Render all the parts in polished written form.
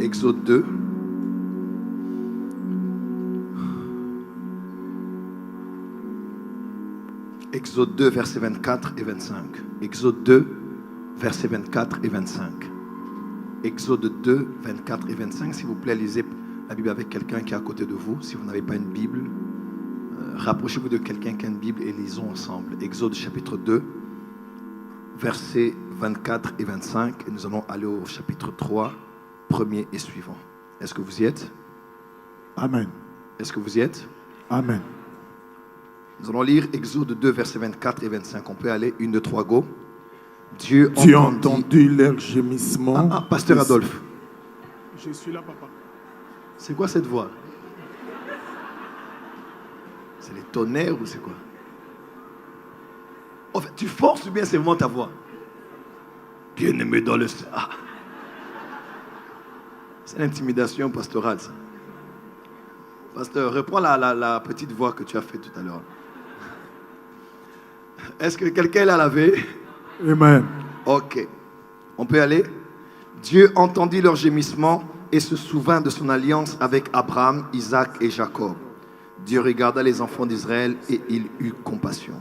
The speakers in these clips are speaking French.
Exode 2. Exode 2, versets 24 et 25. Exode 2, versets 24 et 25. Exode 2, 24 et 25. S'il vous plaît, lisez la Bible avec quelqu'un qui est à côté de vous. Si vous n'avez pas une Bible, rapprochez-vous de quelqu'un qui a une Bible et lisons ensemble. Exode chapitre 2, versets 24 et 25. Et nous allons aller au chapitre 3, premier et suivant. Est-ce que vous y êtes? Amen. Est-ce que vous y êtes? Amen. Nous allons lire Exode 2, versets 24 et 25. On peut aller, 1, 2, 3, go. Dieu a entendu leur gémissement. Pasteur Adolphe. Je suis là, papa. C'est quoi cette voix? C'est les tonnerres ou c'est quoi? En fait, tu forces ou bien c'est vraiment ta voix? Bien-aimé dans le... Ah. C'est l'intimidation pastorale, ça. Pasteur, reprends la petite voix que tu as faite tout à l'heure. Est-ce que quelqu'un l'a lavé? Amen. Ok. On peut aller? Dieu entendit leur gémissement et se souvint de son alliance avec Abraham, Isaac et Jacob. Dieu regarda les enfants d'Israël et il eut compassion.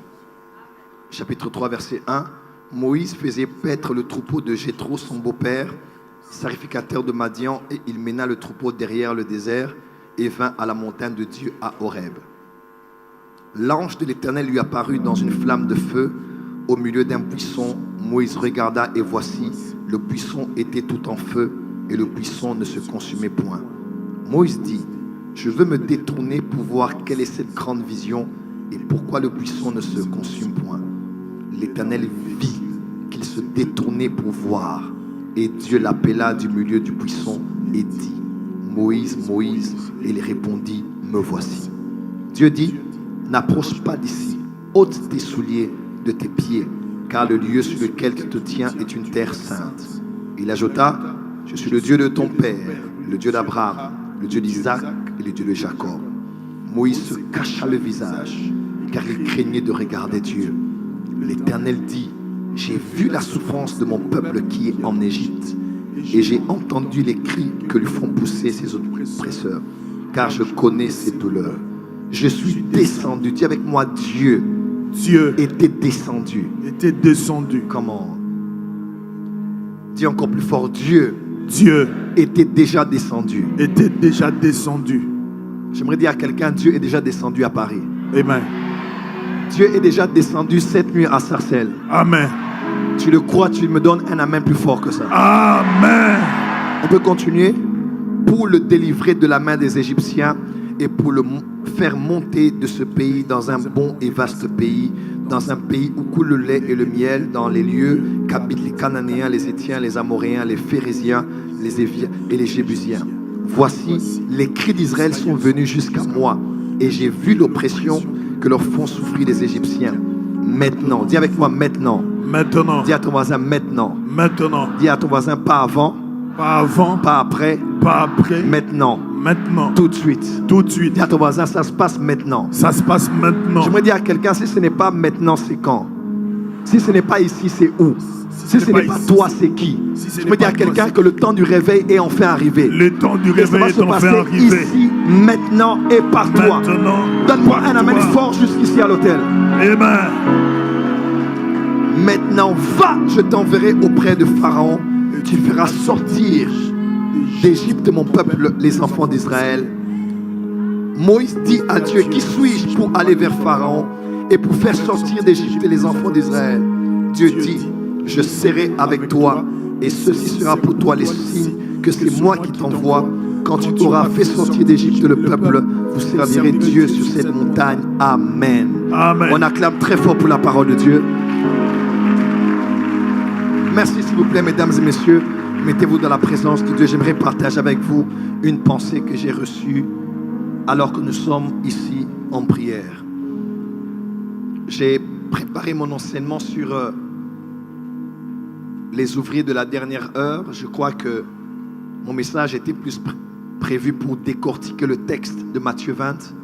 Chapitre 3, verset 1. Moïse faisait paître le troupeau de Jéthro, son beau-père, sacrificateur de Madian, et il mena le troupeau derrière le désert et vint à la montagne de Dieu à Horeb. L'ange de l'Éternel lui apparut dans une flamme de feu au milieu d'un buisson. Moïse regarda et voici, le buisson était tout en feu et le buisson ne se consumait point. Moïse dit, je veux me détourner pour voir quelle est cette grande vision et pourquoi le buisson ne se consume point. L'Éternel vit qu'il se détournait pour voir et Dieu l'appela du milieu du buisson et dit, Moïse, Moïse, et il répondit, me voici. Dieu dit, n'approche pas d'ici, ôte tes souliers de tes pieds, car le lieu sur lequel tu te tiens est une terre sainte. Il ajouta, je suis le Dieu de ton père, le Dieu d'Abraham, le Dieu d'Isaac et le Dieu de Jacob. Moïse se cacha le visage, car il craignait de regarder Dieu. L'Éternel dit, j'ai vu la souffrance de mon peuple qui est en Égypte, et j'ai entendu les cris que lui font pousser ses oppresseurs, car je connais ses douleurs. Je suis descendu. Dis avec moi, Dieu était descendu. Était descendu. Comment? Dis encore plus fort, Dieu était déjà descendu. Était déjà descendu. J'aimerais dire à quelqu'un, Dieu est déjà descendu à Paris. Amen. Dieu est déjà descendu cette nuit à Sarcelles. Amen. Tu le crois, tu me donnes un amen plus fort que ça. Amen. On peut continuer? Pour le délivrer de la main des Égyptiens et pour le faire monter de ce pays dans un bon et vaste pays, dans un pays où coule le lait et le miel, dans les lieux qu'habitent les Cananéens, les Héthiens, les Amoréens, les Phérésiens, les Éviens et les Jébusiens. Voici, les cris d'Israël sont venus jusqu'à moi et j'ai vu l'oppression que leur font souffrir les Égyptiens. Maintenant, dis avec moi maintenant. Maintenant. Dis à ton voisin maintenant. Maintenant. Dis à ton voisin pas avant. Pas avant. Pas après. Pas après. Maintenant. Maintenant. Tout de suite. Tout de suite. Dis à ton voisin, ça se passe maintenant. Ça se passe maintenant. J'aimerais dire à quelqu'un, si ce n'est pas maintenant, c'est quand? Si ce n'est pas ici, c'est où? Si ce n'est pas toi, c'est qui? Je me dis à quelqu'un que le temps du réveil est enfin arrivé. Le temps du réveil est enfin arrivé. Ici, maintenant et par toi. Donne-moi un amen fort jusqu'ici à l'hôtel. Amen. Maintenant, va, je t'enverrai auprès de Pharaon. Tu feras sortir d'Égypte mon peuple, les enfants d'Israël. Moïse dit à Dieu, qui suis-je pour aller vers Pharaon et pour faire sortir d'Égypte les enfants d'Israël? Dieu dit, je serai avec toi et ceci sera pour toi les signes que c'est moi qui t'envoie. Quand tu t'auras fait sortir d'Égypte le peuple, vous servirez Dieu sur cette montagne. Amen. Amen. On acclame très fort pour la parole de Dieu. Merci s'il vous plaît, mesdames et messieurs. Mettez-vous dans la présence de Dieu. J'aimerais partager avec vous une pensée que j'ai reçue alors que nous sommes ici en prière. J'ai préparé mon enseignement sur les ouvriers de la dernière heure. Je crois que mon message était plus prévu pour décortiquer le texte de Matthieu 20.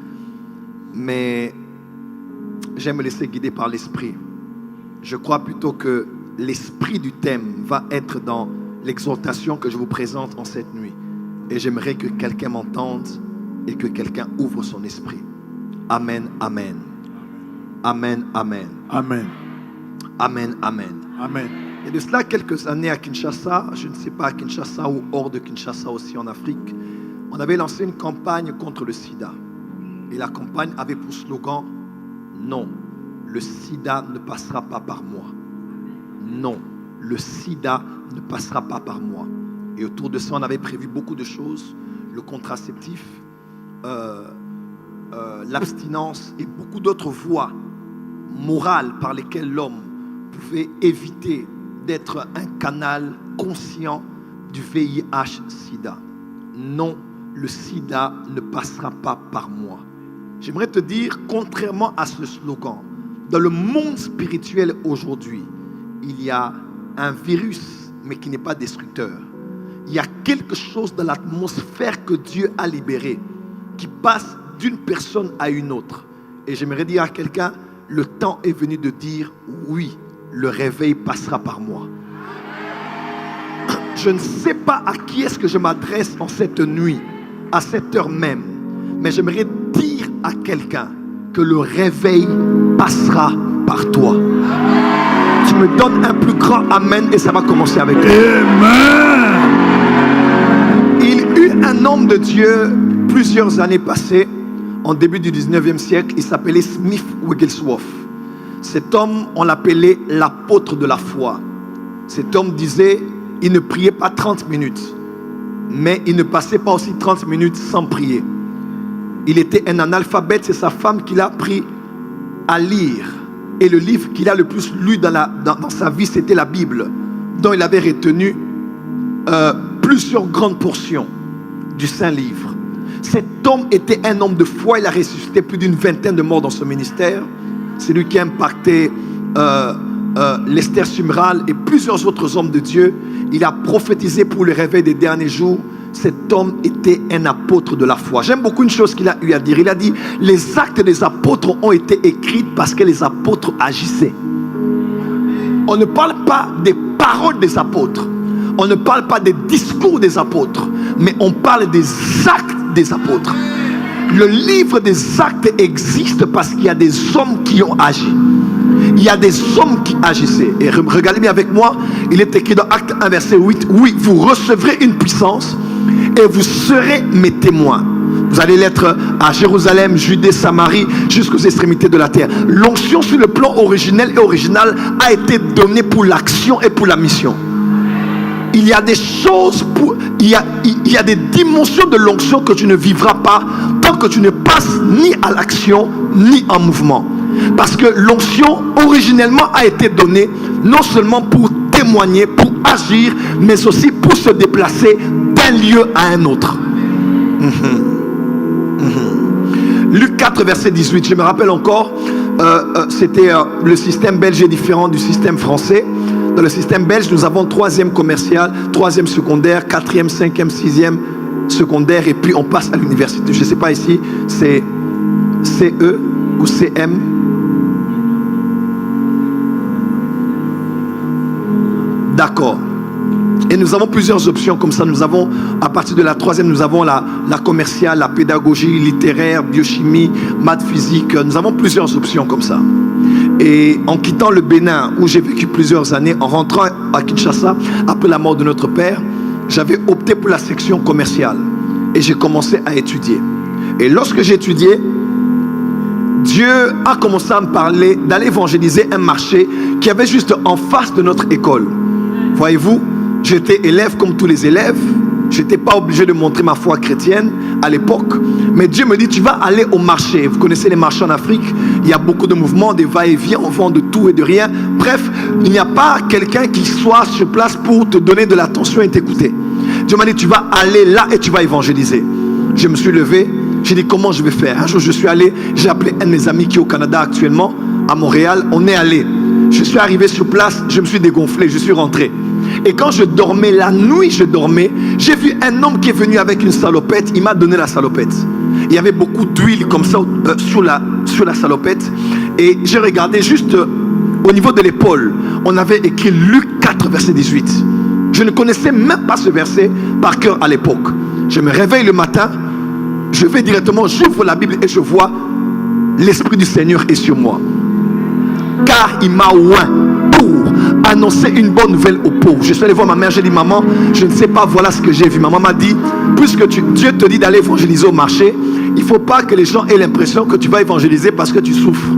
Mais j'aime me laisser guider par l'Esprit. Je crois plutôt que l'esprit du thème va être dans l'exhortation que je vous présente en cette nuit. Et j'aimerais que quelqu'un m'entende et que quelqu'un ouvre son esprit. Amen, amen. Amen, amen. Amen. Amen, amen. Amen. Il y a de cela quelques années à Kinshasa, je ne sais pas à Kinshasa ou hors de Kinshasa aussi en Afrique, on avait lancé une campagne contre le sida. Et la campagne avait pour slogan « Non, le sida ne passera pas par moi. Non, le sida ne passera pas par moi. » Et autour de ça, on avait prévu beaucoup de choses, le contraceptif, l'abstinence et beaucoup d'autres voies morales par lesquelles l'homme pouvait éviter d'être un canal conscient du VIH-Sida. Non, le sida ne passera pas par moi. J'aimerais te dire, contrairement à ce slogan, dans le monde spirituel aujourd'hui, il y a un virus, mais qui n'est pas destructeur. Il y a quelque chose dans l'atmosphère que Dieu a libéré, qui passe d'une personne à une autre. Et j'aimerais dire à quelqu'un, le temps est venu de dire oui, le réveil passera par moi. Je ne sais pas à qui est-ce que je m'adresse en cette nuit, à cette heure même, mais j'aimerais dire à quelqu'un que le réveil passera par toi. Tu me donnes un plus grand amen et ça va commencer avec toi. Amen. Il eut un homme de Dieu plusieurs années passées, en début du 19e siècle, il s'appelait Smith Wigglesworth. Cet homme, on l'appelait l'apôtre de la foi. Cet homme disait, il ne priait pas 30 minutes, mais il ne passait pas aussi 30 minutes sans prier. Il était un analphabète, c'est sa femme qui l'a appris à lire. Et le livre qu'il a le plus lu dans sa vie, c'était la Bible, dont il avait retenu plusieurs grandes portions du Saint-Livre. Cet homme était un homme de foi, il a ressuscité plus d'une vingtaine de morts dans ce ministère. C'est lui qui a impacté Lester Sumrall et plusieurs autres hommes de Dieu. Il a prophétisé pour le réveil des derniers jours. Cet homme était un apôtre de la foi. J'aime beaucoup une chose qu'il a eu à dire. Il a dit, les actes des apôtres ont été écrits parce que les apôtres agissaient. On ne parle pas des paroles des apôtres. On ne parle pas des discours des apôtres. Mais on parle des actes des apôtres. Le livre des actes existe parce qu'il y a des hommes qui ont agi. Il y a des hommes qui agissaient. Et regardez bien avec moi, il est écrit dans Acte 1 verset 8, oui, vous recevrez une puissance et vous serez mes témoins. Vous allez l'être à Jérusalem, Judée, Samarie, jusqu'aux extrémités de la terre. L'onction sur le plan originel et original a été donnée pour l'action et pour la mission. Il y a des choses, il y a des dimensions de l'onction que tu ne vivras pas tant que tu ne passes ni à l'action ni en mouvement. Parce que l'onction originellement a été donnée non seulement pour témoigner, pour agir, mais aussi pour se déplacer d'un lieu à un autre. Luc 4 verset 18, je me rappelle encore, c'était le système belge est différent du système français. Dans le système belge, nous avons 3e commercial, 3e secondaire, 4e, 5e, 6e secondaire, et puis on passe à l'université. Je ne sais pas ici, c'est CE ou CM. D'accord. Et nous avons plusieurs options comme ça. Nous avons, à partir de la 3e, nous avons la commerciale, la pédagogie, littéraire, biochimie, maths, physique. Nous avons plusieurs options comme ça. Et en quittant le Bénin, où j'ai vécu plusieurs années, en rentrant à Kinshasa, après la mort de notre père, j'avais opté pour la section commerciale. Et j'ai commencé à étudier. Et lorsque j'étudiais, Dieu a commencé à me parler d'aller évangéliser un marché qui avait juste en face de notre école. Voyez-vous, j'étais élève comme tous les élèves. Je n'étais pas obligé de montrer ma foi chrétienne à l'époque. Mais Dieu me dit, tu vas aller au marché. Vous connaissez les marchés en Afrique. Il y a beaucoup de mouvements, des va-et-vient. On vend de tout et de rien. Bref, il n'y a pas quelqu'un qui soit sur place pour te donner de l'attention et t'écouter. Dieu m'a dit, tu vas aller là et tu vas évangéliser. Je me suis levé. J'ai dit, comment je vais faire? Un jour, je suis allé. J'ai appelé un de mes amis qui est au Canada actuellement, à Montréal. On est allé. Je suis arrivé sur place. Je me suis dégonflé. Je suis rentré. Et quand je dormais, la nuit je dormais, j'ai vu un homme qui est venu avec une salopette. Il m'a donné la salopette. Il y avait beaucoup d'huile comme ça sur la salopette. Et j'ai regardé juste au niveau de l'épaule. On avait écrit Luc 4 verset 18. Je ne connaissais même pas ce verset par cœur à l'époque. Je me réveille le matin, je vais directement, j'ouvre la Bible et je vois l'Esprit du Seigneur est sur moi. Car il m'a oint pour annoncer une bonne nouvelle aux pauvres. Je suis allé voir ma mère, j'ai dit maman, je ne sais pas, voilà ce que j'ai vu. Maman m'a dit, puisque Dieu te dit d'aller évangéliser au marché, il ne faut pas que les gens aient l'impression que tu vas évangéliser parce que tu souffres.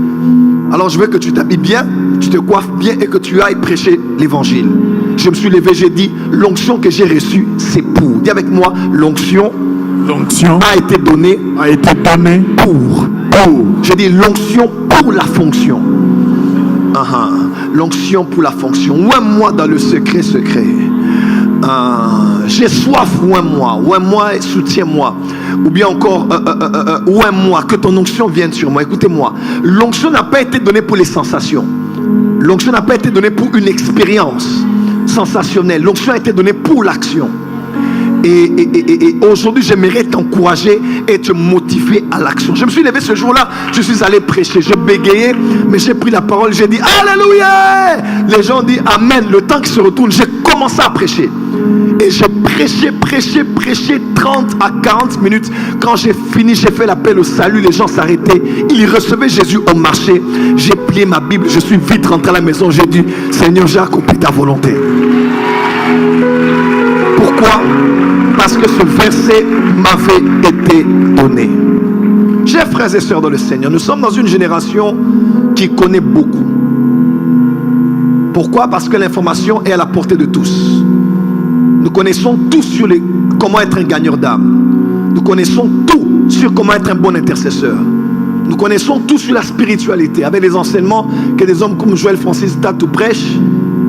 Alors je veux que tu t'habilles bien, tu te coiffes bien et que tu ailles prêcher l'évangile. Je me suis levé, j'ai dit, l'onction que j'ai reçue, c'est pour. Dis avec moi, l'onction a été donnée pour. J'ai dit l'onction pour la fonction. L'onction pour la fonction. Oins-moi dans le secret. J'ai soif, oins-moi et soutiens-moi. Ou bien encore, oins-moi, que ton onction vienne sur moi. Écoutez-moi, l'onction n'a pas été donnée pour les sensations. L'onction n'a pas été donnée pour une expérience sensationnelle. L'onction a été donnée pour l'action. Et aujourd'hui, j'aimerais t'encourager et te motiver à l'action. Je me suis levé ce jour-là, je suis allé prêcher. Je bégayais, mais j'ai pris la parole, j'ai dit Alléluia. Les gens ont dit Amen. Le temps qui se retourne, j'ai commencé à prêcher. Et j'ai prêché 30 à 40 minutes. Quand j'ai fini, j'ai fait l'appel au salut. Les gens s'arrêtaient. Ils recevaient Jésus au marché. J'ai plié ma Bible. Je suis vite rentré à la maison. J'ai dit Seigneur, j'ai accompli ta volonté. Pourquoi? Parce que ce verset m'avait été donné. Chers frères et sœurs dans le Seigneur, nous sommes dans une génération qui connaît beaucoup. Pourquoi? Parce que l'information est à la portée de tous. Nous connaissons tout sur comment être un gagneur d'âme. Nous connaissons tout sur comment être un bon intercesseur. Nous connaissons tout sur la spiritualité, avec les enseignements que des hommes comme Joël Francis Tatou prêchent,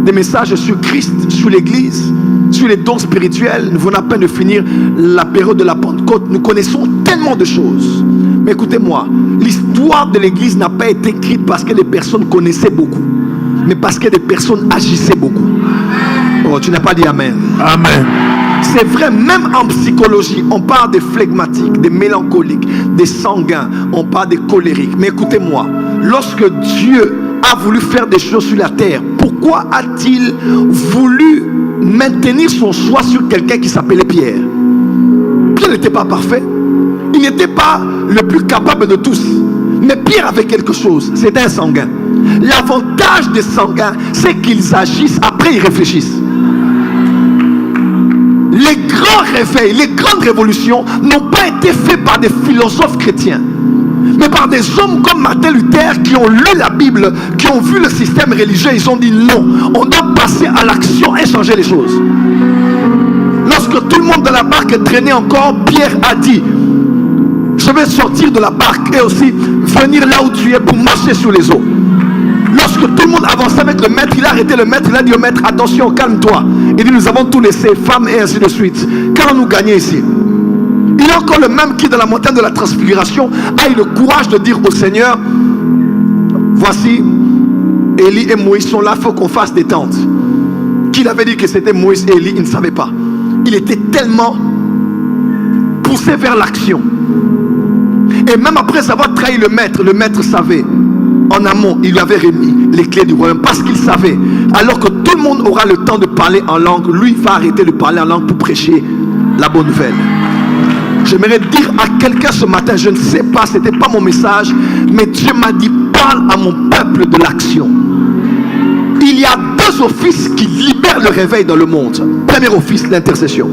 des messages sur Christ, sur l'Église, sur les dons spirituels. Nous venons à peine de finir la période de la Pentecôte. Nous connaissons tellement de choses. Mais écoutez-moi, l'histoire de l'Église n'a pas été écrite parce que les personnes connaissaient beaucoup, mais parce que des personnes agissaient beaucoup. Oh, tu n'as pas dit Amen. Amen. C'est vrai, même en psychologie, on parle des flegmatiques, des mélancoliques, des sanguins, on parle des colériques. Mais écoutez-moi, lorsque Dieu a voulu faire des choses sur la terre, pourquoi a-t-il voulu maintenir son choix sur quelqu'un qui s'appelait Pierre? Pierre n'était pas parfait, il n'était pas le plus capable de tous, mais Pierre avait quelque chose, c'était un sanguin. L'avantage des sanguins, c'est qu'ils agissent, après ils réfléchissent. Les grands réveils, les grandes révolutions n'ont pas été faits par des philosophes chrétiens, mais par des hommes comme Martin Luther qui ont lu la Bible, qui ont vu le système religieux. Ils ont dit non, on doit passer à l'action et changer les choses. Lorsque tout le monde dans la barque traînait encore, Pierre a dit je vais sortir de la barque et aussi venir là où tu es pour marcher sur les eaux. Lorsque tout le monde avançait avec le maître, il a arrêté le maître, il a dit au maître attention, calme-toi. Il dit nous avons tout laissé, femmes et ainsi de suite. Quand nous gagnons ici, il est encore le même qui dans la montagne de la transfiguration a eu le courage de dire au Seigneur voici Élie et Moïse sont là, il faut qu'on fasse des tentes. Qu'il avait dit que c'était Moïse et Élie, il ne savait pas. Il était tellement poussé vers l'action. Et même après avoir trahi le maître savait. En amont, il lui avait remis les clés du royaume parce qu'il savait. Alors que tout le monde aura le temps de parler en langue, lui va arrêter de parler en langue pour prêcher la bonne nouvelle. J'aimerais dire à quelqu'un ce matin, je ne sais pas, ce n'était pas mon message, mais Dieu m'a dit parle à mon peuple de l'action. Il y a deux offices qui libèrent le réveil dans le monde. Premier office, l'intercession.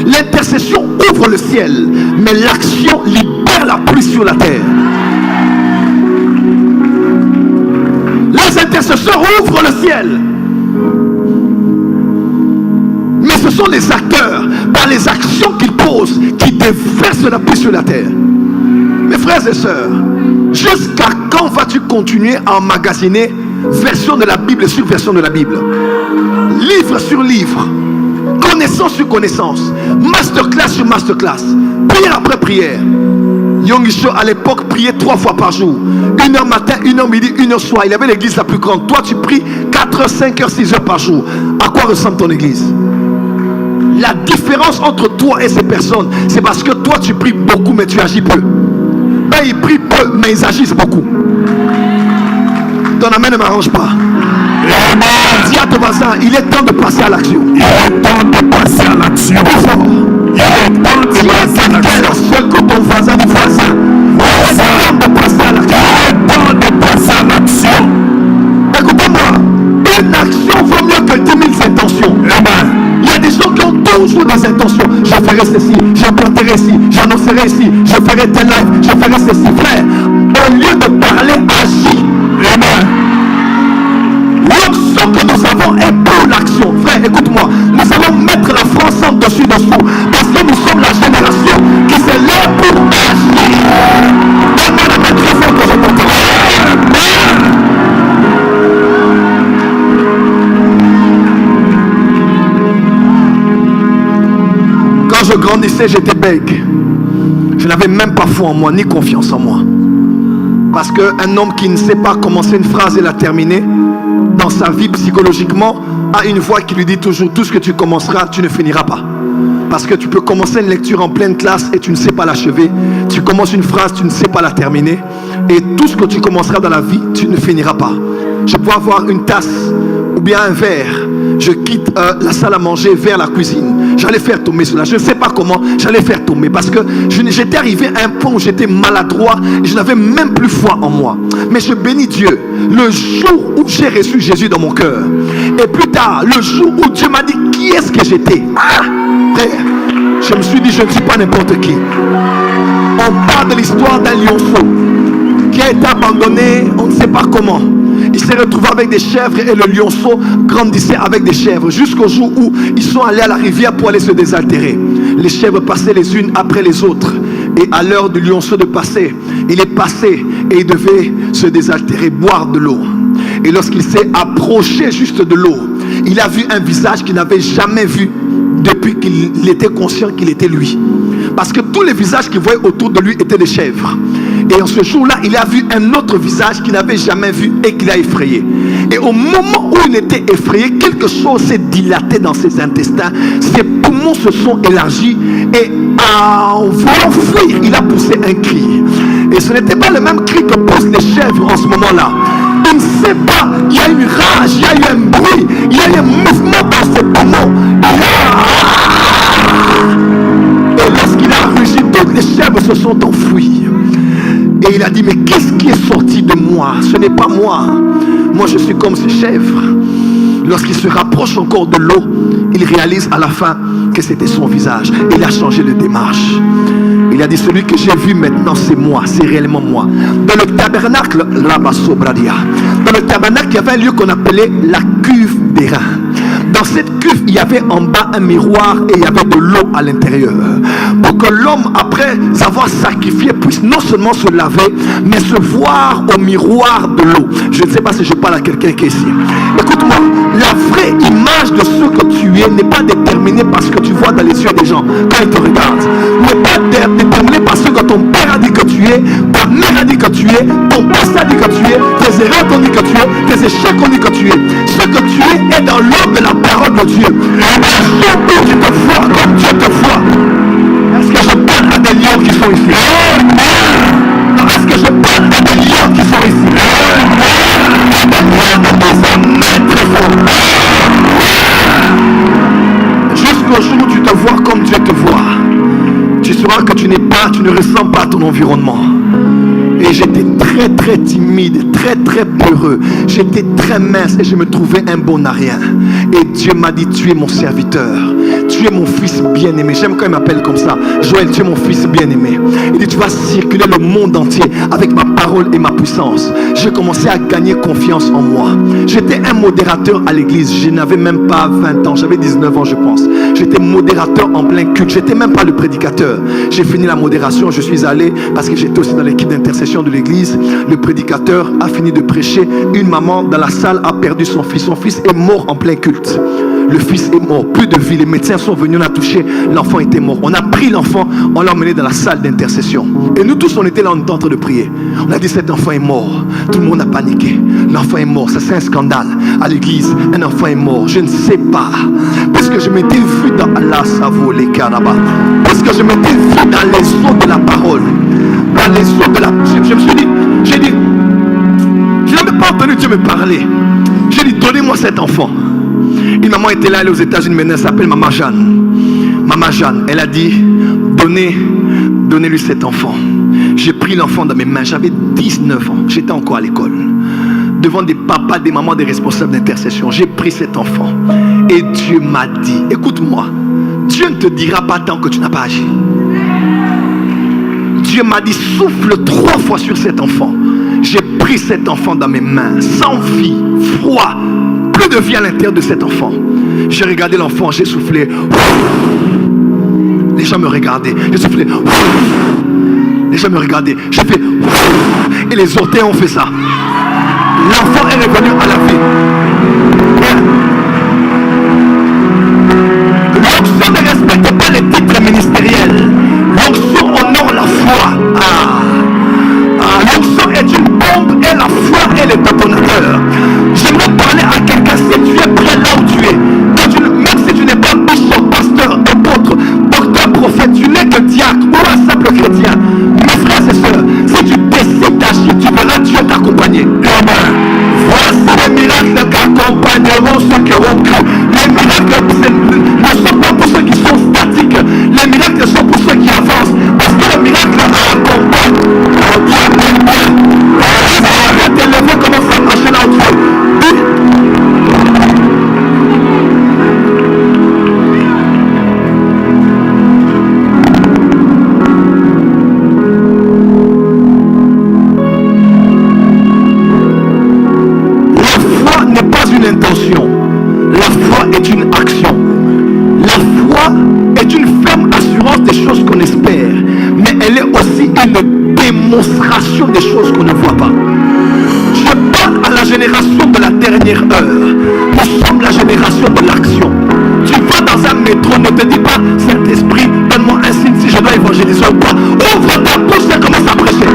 L'intercession ouvre le ciel, mais l'action libère la pluie sur la terre. Les intercesseurs ouvrent le ciel, mais ce sont les acteurs, par les actions qu'ils posent, qui déversent la pluie sur la terre. Mes frères et sœurs, jusqu'à quand vas-tu continuer à emmagasiner version de la Bible sur version de la Bible, livre sur livre, connaissance sur connaissance, masterclass sur masterclass, prière après prière? Yongisho à l'époque priait 3 fois par jour, 1h matin, 1h midi, 1h soir. Il avait l'église la plus grande. Toi tu pries 4h, 5h, 6h par jour. À quoi ressemble ton église? La différence entre toi et ces personnes, c'est parce que toi tu pries beaucoup mais tu agis peu. Ben ils prient peu mais ils agissent beaucoup. Ton amen ne m'arrange pas. Dis à ton voisin, il est temps de passer à l'action. Il est temps de passer à l'action. Il est temps de passer Écoute ton voisin du voisin. C'est temps de passer à l'action. Temps de passer à l'action. Écoutez-moi, une action vaut mieux que 10 000 intentions. Amen. Il y a des gens qui ont toujours des intentions. Je ferai ceci, j'implanterai ici, j'annoncerai ici, je ferai tel live, je ferai ceci. Frère, au lieu de parler, agis. Amen. L'action que nous avons est pour l'action. Frère, écoute-moi, nous allons mettre la France en dessus-dessous parce que nous sommes la génération qui s'est là pour agir. Donne-moi la main très fort que je t'entends. Quand je grandissais, j'étais bègue. Je n'avais même pas foi en moi, ni confiance en moi. Parce qu'un homme qui ne sait pas commencer une phrase et la terminer, dans sa vie psychologiquement, a une voix qui lui dit toujours: tout ce que tu commenceras, tu ne finiras pas. Parce que tu peux commencer une lecture en pleine classe et tu ne sais pas l'achever. Tu commences une phrase, tu ne sais pas la terminer. Et tout ce que tu commenceras dans la vie, tu ne finiras pas. Je peux avoir une tasse ou bien un verre. Je quitte la salle à manger vers la cuisine. J'allais faire tomber cela. Je ne sais pas comment j'allais faire tomber. Parce que j'étais arrivé à un point où j'étais maladroit. Et je n'avais même plus foi en moi. Mais je bénis Dieu. Le jour où j'ai reçu Jésus dans mon cœur. Et plus tard, le jour où Dieu m'a dit qui est-ce que j'étais. Frère, je me suis dit je ne suis pas n'importe qui. On parle de l'histoire d'un lionceau qui a été abandonné, on ne sait pas comment. Il s'est retrouvé avec des chèvres et le lionceau grandissait avec des chèvres jusqu'au jour où ils sont allés à la rivière pour aller se désaltérer. Les chèvres passaient les unes après les autres. Et à l'heure du lionceau de passer, il est passé et il devait se désaltérer, boire de l'eau. Et lorsqu'il s'est approché juste de l'eau, il a vu un visage qu'il n'avait jamais vu depuis qu'il était conscient qu'il était lui. Parce que tous les visages qu'il voyait autour de lui étaient des chèvres. Et en ce jour-là, il a vu un autre visage qu'il n'avait jamais vu et qu'il a effrayé. Et au moment où il était effrayé, quelque chose s'est dilaté dans ses intestins. Ses poumons se sont élargis et en voulant fuir, il a poussé un cri. Et ce n'était pas le même cri que poussent les chèvres en ce moment-là. Il ne sait pas, il y a une rage, il y a eu un bruit, il y a eu un mouvement dans ses poumons. Et lorsqu'il a rugi, toutes les chèvres se sont enfouies. Et il a dit, mais qu'est-ce qui est sorti de moi? Ce n'est pas moi. Moi, je suis comme ces chèvres. Lorsqu'il se rapproche encore de l'eau, il réalise à la fin que c'était son visage. Il a changé de démarche. Il a dit, celui que j'ai vu maintenant, c'est moi, c'est réellement moi. Dans le tabernacle, dans le tabernacle, il y avait un lieu qu'on appelait la cuve des reins. Dans cette cuve, il y avait en bas un miroir et il y avait de l'eau à l'intérieur. Pour que l'homme, après avoir sacrifié, puisse non seulement se laver, mais se voir au miroir de l'eau. Je ne sais pas si je parle à quelqu'un qui est ici. Écoute-moi, la vraie image de ce que tu es n'est pas déterminée par ce que tu vois dans les yeux des gens quand ils te regardent. N'est pas déterminée par ce que ton père a dit que tu es, ta mère a dit que tu es, ton pasteur a dit que tu es, tes erreurs ont dit que tu es, tes échecs ont dit que tu es. Ce que tu es dans l'ordre de la parole de Dieu. Surtout tu te vois comme Dieu te voit. Est-ce que je parle à des lions qui sont ici? Est-ce que je parle à des lions qui sont ici? Jusqu'au jour où tu te vois comme Dieu te voit, tu sauras que tu ne ressens pas ton environnement. Et j'étais très timide, très peureux. J'étais très mince et je me trouvais un bon à rien. Et Dieu m'a dit, tu es mon serviteur. Tu es mon fils bien-aimé. J'aime quand il m'appelle comme ça. Joël, tu es mon fils bien-aimé. Il dit, tu vas circuler le monde entier avec ma parole et ma puissance. J'ai commencé à gagner confiance en moi. J'étais un modérateur à l'église. Je n'avais même pas 20 ans. J'avais 19 ans, je pense. J'étais modérateur en plein culte. J'étais même pas le prédicateur. J'ai fini la modération. Je suis allé parce que j'étais aussi dans l'équipe d'intercession de l'église. Le prédicateur a fini de prêcher. Une maman dans la salle a perdu son fils. Son fils est mort en plein culte. Le fils est mort, plus de vie. Les médecins sont venus, on a touché, l'enfant était mort. On a pris l'enfant, on l'a emmené dans la salle d'intercession. Et nous tous, on était là, on était en train de prier. On a dit, cet enfant est mort. Tout le monde a paniqué. L'enfant est mort, ça c'est un scandale. À l'église, un enfant est mort. Je ne sais pas. Parce que je m'étais vu dans Allah, ça vaut les carabas. Parce que je m'étais vu dans les eaux de la parole. Dans les eaux de la... Je me suis dit, j'ai dit, je n'avais pas entendu Dieu me parler. J'ai dit, donnez-moi cet enfant. Une maman était là, elle est aux États-Unis maintenant, elle s'appelle Maman Jeanne. Maman Jeanne, elle a dit, donnez Donnez-lui cet enfant. J'ai pris l'enfant dans mes mains. J'avais 19 ans. J'étais encore à l'école. Devant des papas, des mamans, des responsables d'intercession. J'ai pris cet enfant. Et Dieu m'a dit, écoute-moi, Dieu ne te dira pas tant que tu n'as pas agi. Dieu m'a dit, souffle 3 fois sur cet enfant. J'ai pris cet enfant dans mes mains, sans vie, froid, plus de vie à l'intérieur de cet enfant. J'ai regardé l'enfant, j'ai soufflé. Les gens me regardaient, j'ai soufflé. Les gens me regardaient, j'ai fait. Et les orteils ont fait ça. L'enfant est revenu à la vie. L'onction ne respecte pas les titres ministériels. L'onction honore la foi. L'onction est une bombe et la foi est le détonateur. J'aimerais parler à quelqu'un si tu es prêt là où tu es. Même si tu n'es pas bishop, pasteur, apôtre, docteur, prophète, tu n'es que diacre ou un simple chrétien. Mes frères et sœurs, si tu décides d'agir, tu verras Dieu t'accompagner. Amen. Voici les miracles qu'accompagneront ceux qui auront cru. Les miracles ne sont pas pour ceux qui sont statiques. Les miracles sont pour ceux qui avancent. Parce que les miracles accompagnent. Arrête de lever, commence à marcher là où tu es. Intention. La foi est une action. La foi est une ferme assurance des choses qu'on espère, mais elle est aussi une démonstration des choses qu'on ne voit pas. Je parle à la génération de la dernière heure. Nous sommes la génération de l'action. Tu vas dans un métro, ne te dis pas Saint-Esprit, donne-moi un signe si je dois évangéliser ou pas. Ouvre ta bouche et commence à prêcher.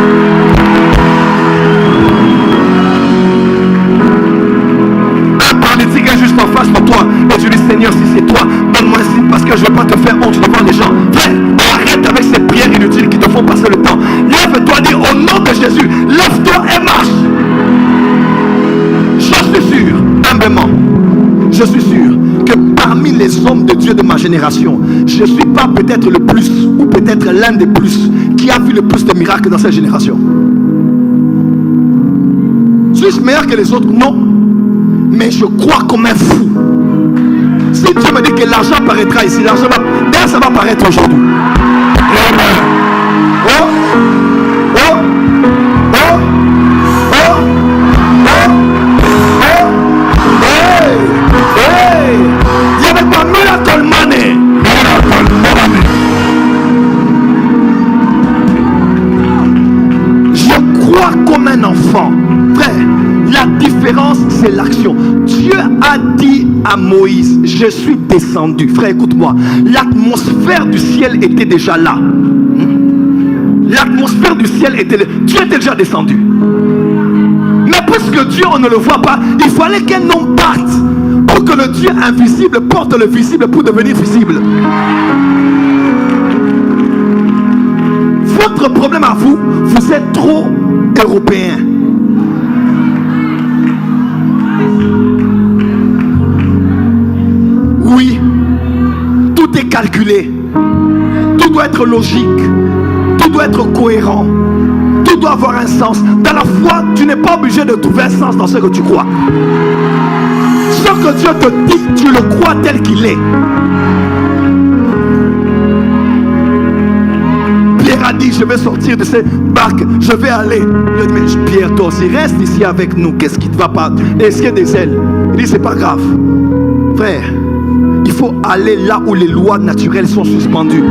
Juste en face de toi et tu dis Seigneur, si c'est toi, donne-moi un signe parce que je ne veux pas te faire honte devant les gens. Frère, arrête avec ces prières inutiles qui te font passer le temps. Lève-toi, dis au nom de Jésus, lève-toi et marche. Je suis sûr, humblement, je suis sûr que parmi les hommes de Dieu de ma génération, je ne suis pas peut-être le plus ou peut-être l'un des plus qui a vu le plus de miracles dans cette génération. Suis-je meilleur que les autres? Non. Mais je crois comme un fou. Si Dieu me dit que l'argent apparaîtra ici, l'argent va... D'ailleurs, ça va apparaître aujourd'hui. Oh, oh, oh, oh, oh, hey, hey. Il y avait pas miracle money. Miracle money. Je crois comme un enfant. Frère, la différence, c'est l'action. Dieu a dit à Moïse, je suis descendu. Frère, écoute-moi. L'atmosphère du ciel était déjà là. L'atmosphère du ciel était là. Dieu était déjà descendu. Mais puisque Dieu, on ne le voit pas, il fallait qu'un homme parte pour que le Dieu invisible porte le visible pour devenir visible. Votre problème à vous, vous êtes trop européen. Oui, tout est calculé, tout doit être logique, tout doit être cohérent, tout doit avoir un sens. Dans la foi, tu n'es pas obligé de trouver un sens dans ce que tu crois. Ce que Dieu te dit, tu le crois tel qu'il est. Pierre a dit, je vais sortir de cette barque, je vais aller. Il dit, mais Pierre, toi aussi, reste ici avec nous. Qu'est-ce qui ne va pas? Est-ce qu'il y a des ailes? Il dit, c'est pas grave. Frère, il faut aller là où les lois naturelles sont suspendues.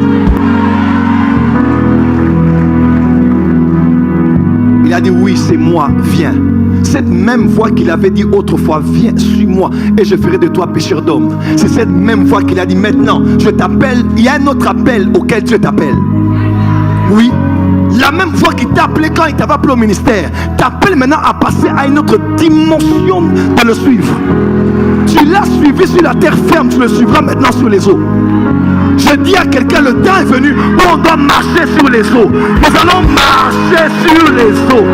Il a dit, oui, c'est moi, viens. Cette même voix qu'il avait dit autrefois, viens, suis-moi et je ferai de toi pécheur d'hommes. C'est cette même voix qu'il a dit, maintenant, je t'appelle. Il y a un autre appel auquel Dieu t'appelle. Oui, la même voix qui t'a appelé quand il t'avait appelé au ministère, t'appelle maintenant à passer à une autre dimension de le suivre. Tu l'as suivi sur la terre ferme, tu le suivras maintenant sur les eaux. Je dis à quelqu'un, le temps est venu où on doit marcher sur les eaux. Nous allons marcher sur les eaux.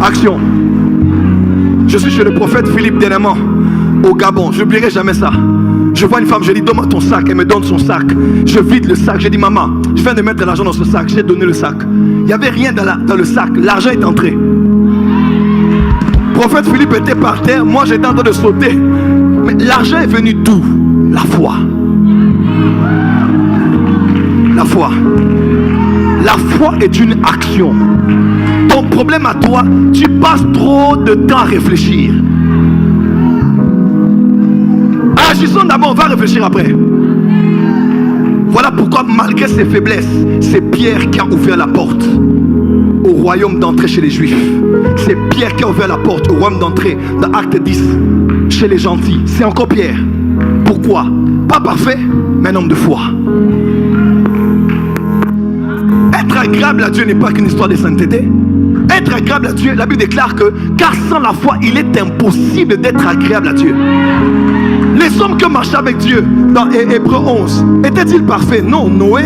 Action. Je suis chez le prophète Philippe Denemant au Gabon. Je n'oublierai jamais ça. Je vois une femme, je dis donne-moi ton sac. Elle me donne son sac. Je vide le sac. Je dis maman, je viens de mettre l'argent dans ce sac. J'ai donné le sac. Il n'y avait rien dans le sac. L'argent est entré. Prophète Philippe était par terre. Moi j'étais en train de sauter. Mais l'argent est venu d'où? La foi. La foi. La foi est une action. Ton problème à toi, tu passes trop de temps à réfléchir. Agissons d'abord, on va réfléchir après. Voilà pourquoi malgré ses faiblesses, c'est Pierre qui a ouvert la porte au royaume d'entrée chez les Juifs. C'est Pierre qui a ouvert la porte au royaume d'entrée dans Acte 10 chez les gentils. C'est encore Pierre. Pourquoi? Pas parfait, mais un homme de foi. Être agréable à Dieu n'est pas qu'une histoire de sainteté. Être agréable à Dieu, la Bible déclare que car sans la foi, il est impossible d'être agréable à Dieu. Les hommes qui marchaient avec Dieu dans Hébreux 11, étaient-ils parfaits? Non. Noé,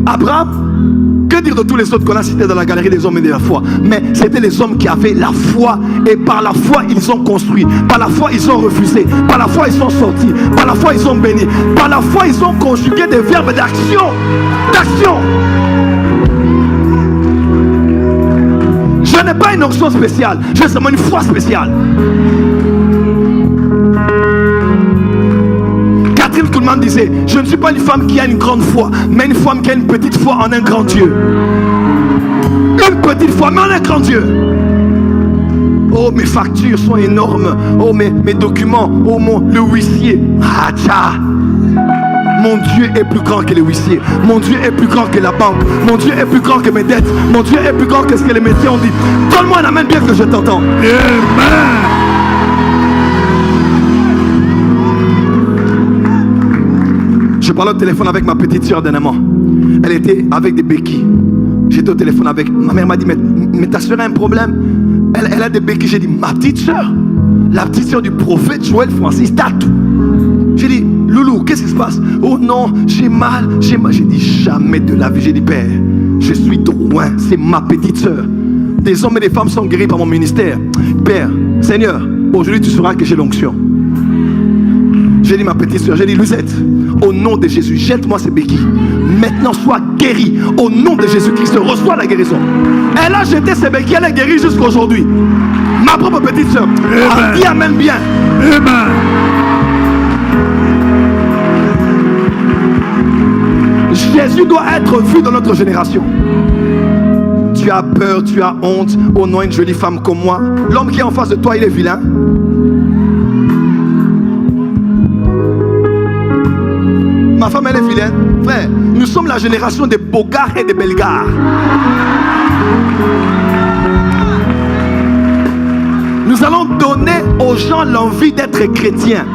Abraham. Que dire de tous les autres qu'on a cités dans la galerie des hommes et de la foi? Mais c'était les hommes qui avaient la foi. Et par la foi, ils ont construit. Par la foi, ils ont refusé. Par la foi, ils sont sortis. Par la foi, ils ont béni. Par la foi, ils ont conjugué des verbes d'action. D'action. Je n'ai pas une onction spéciale. J'ai seulement une foi spéciale. Catherine Kuhlman disait, je ne suis pas une femme qui a une grande foi, mais une femme qui a une petite foi en un grand Dieu. Une petite foi, mais en un grand Dieu. Oh, mes factures sont énormes. Oh, mes documents. Oh, le huissier. Ah, tcha. Mon Dieu est plus grand que les huissiers. Mon Dieu est plus grand que la banque. Mon Dieu est plus grand que mes dettes. Mon Dieu est plus grand que ce que les médecins ont dit. Donne-moi un amen bien que je t'entends. Amen. Je parlais au téléphone avec ma petite soeur dernièrement. Elle était avec des béquilles. J'étais au téléphone avec. Ma mère m'a dit, mais ta soeur a un problème. Elle a des béquilles. J'ai dit, ma petite soeur? La petite soeur du prophète Joël Francis Tatou. J'ai dit, Loulou, qu'est-ce qui se passe? Oh non, j'ai mal. J'ai dit, jamais de la vie. J'ai dit, Père, je suis trop loin. C'est ma petite soeur. Des hommes et des femmes sont guéris par mon ministère. Père, Seigneur, aujourd'hui tu sauras que j'ai l'onction. J'ai dit, ma petite soeur, j'ai dit, Louisette, au nom de Jésus, jette-moi ces béquilles. Maintenant, sois guérie. Au nom de Jésus-Christ, reçois la guérison. Elle a jeté ses béquilles, elle est guérie jusqu'à aujourd'hui. Ma propre petite soeur. Dis amen bien. Amen. Jésus doit être vu dans notre génération. Tu as peur, tu as honte. Oh non, une jolie femme comme moi. L'homme qui est en face de toi, il est vilain. Ma femme, elle est vilaine. Frère, nous sommes la génération des bogards et des belgards. Nous allons donner aux gens l'envie d'être chrétiens.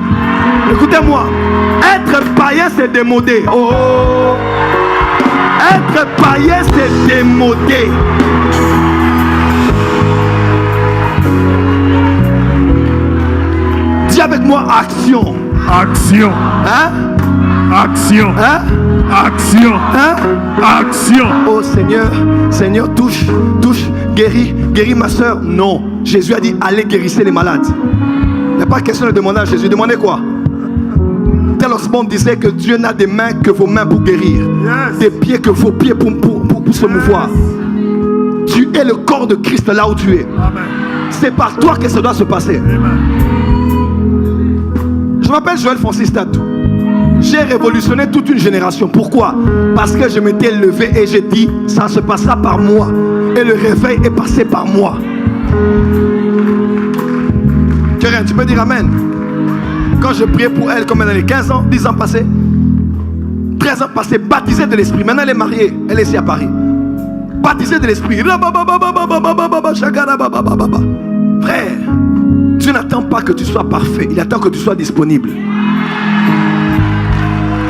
Écoutez-moi, être païen, c'est démodé. Oh, être païen, c'est démodé. Dis avec moi, action. Action. Hein? Action. Hein? Action. Hein? Action. Oh Seigneur, touche, guéris ma soeur. Non, Jésus a dit, allez guérissez les malades. Il n'y a pas question de demander à Jésus. Demandez quoi? Tel Osmond disait que Dieu n'a des mains que vos mains pour guérir. Yes. Des pieds que vos pieds pour se mouvoir. Tu es le corps de Christ là où tu es. C'est par toi que ça doit se passer. Amen. Je m'appelle Joël Francis Tatou. J'ai révolutionné toute une génération. Pourquoi? Parce que je m'étais levé et j'ai dit, ça se passera par moi. Et le réveil est passé par moi. Karen, tu peux dire amen? Quand je priais pour elle, comme elle avait 15 ans, 10 ans passés, 13 ans passés, baptisée de l'esprit. Maintenant elle est mariée, elle est ici à Paris. Baptisée de l'esprit. Frère, Dieu n'attend pas que tu sois parfait, il attend que tu sois disponible.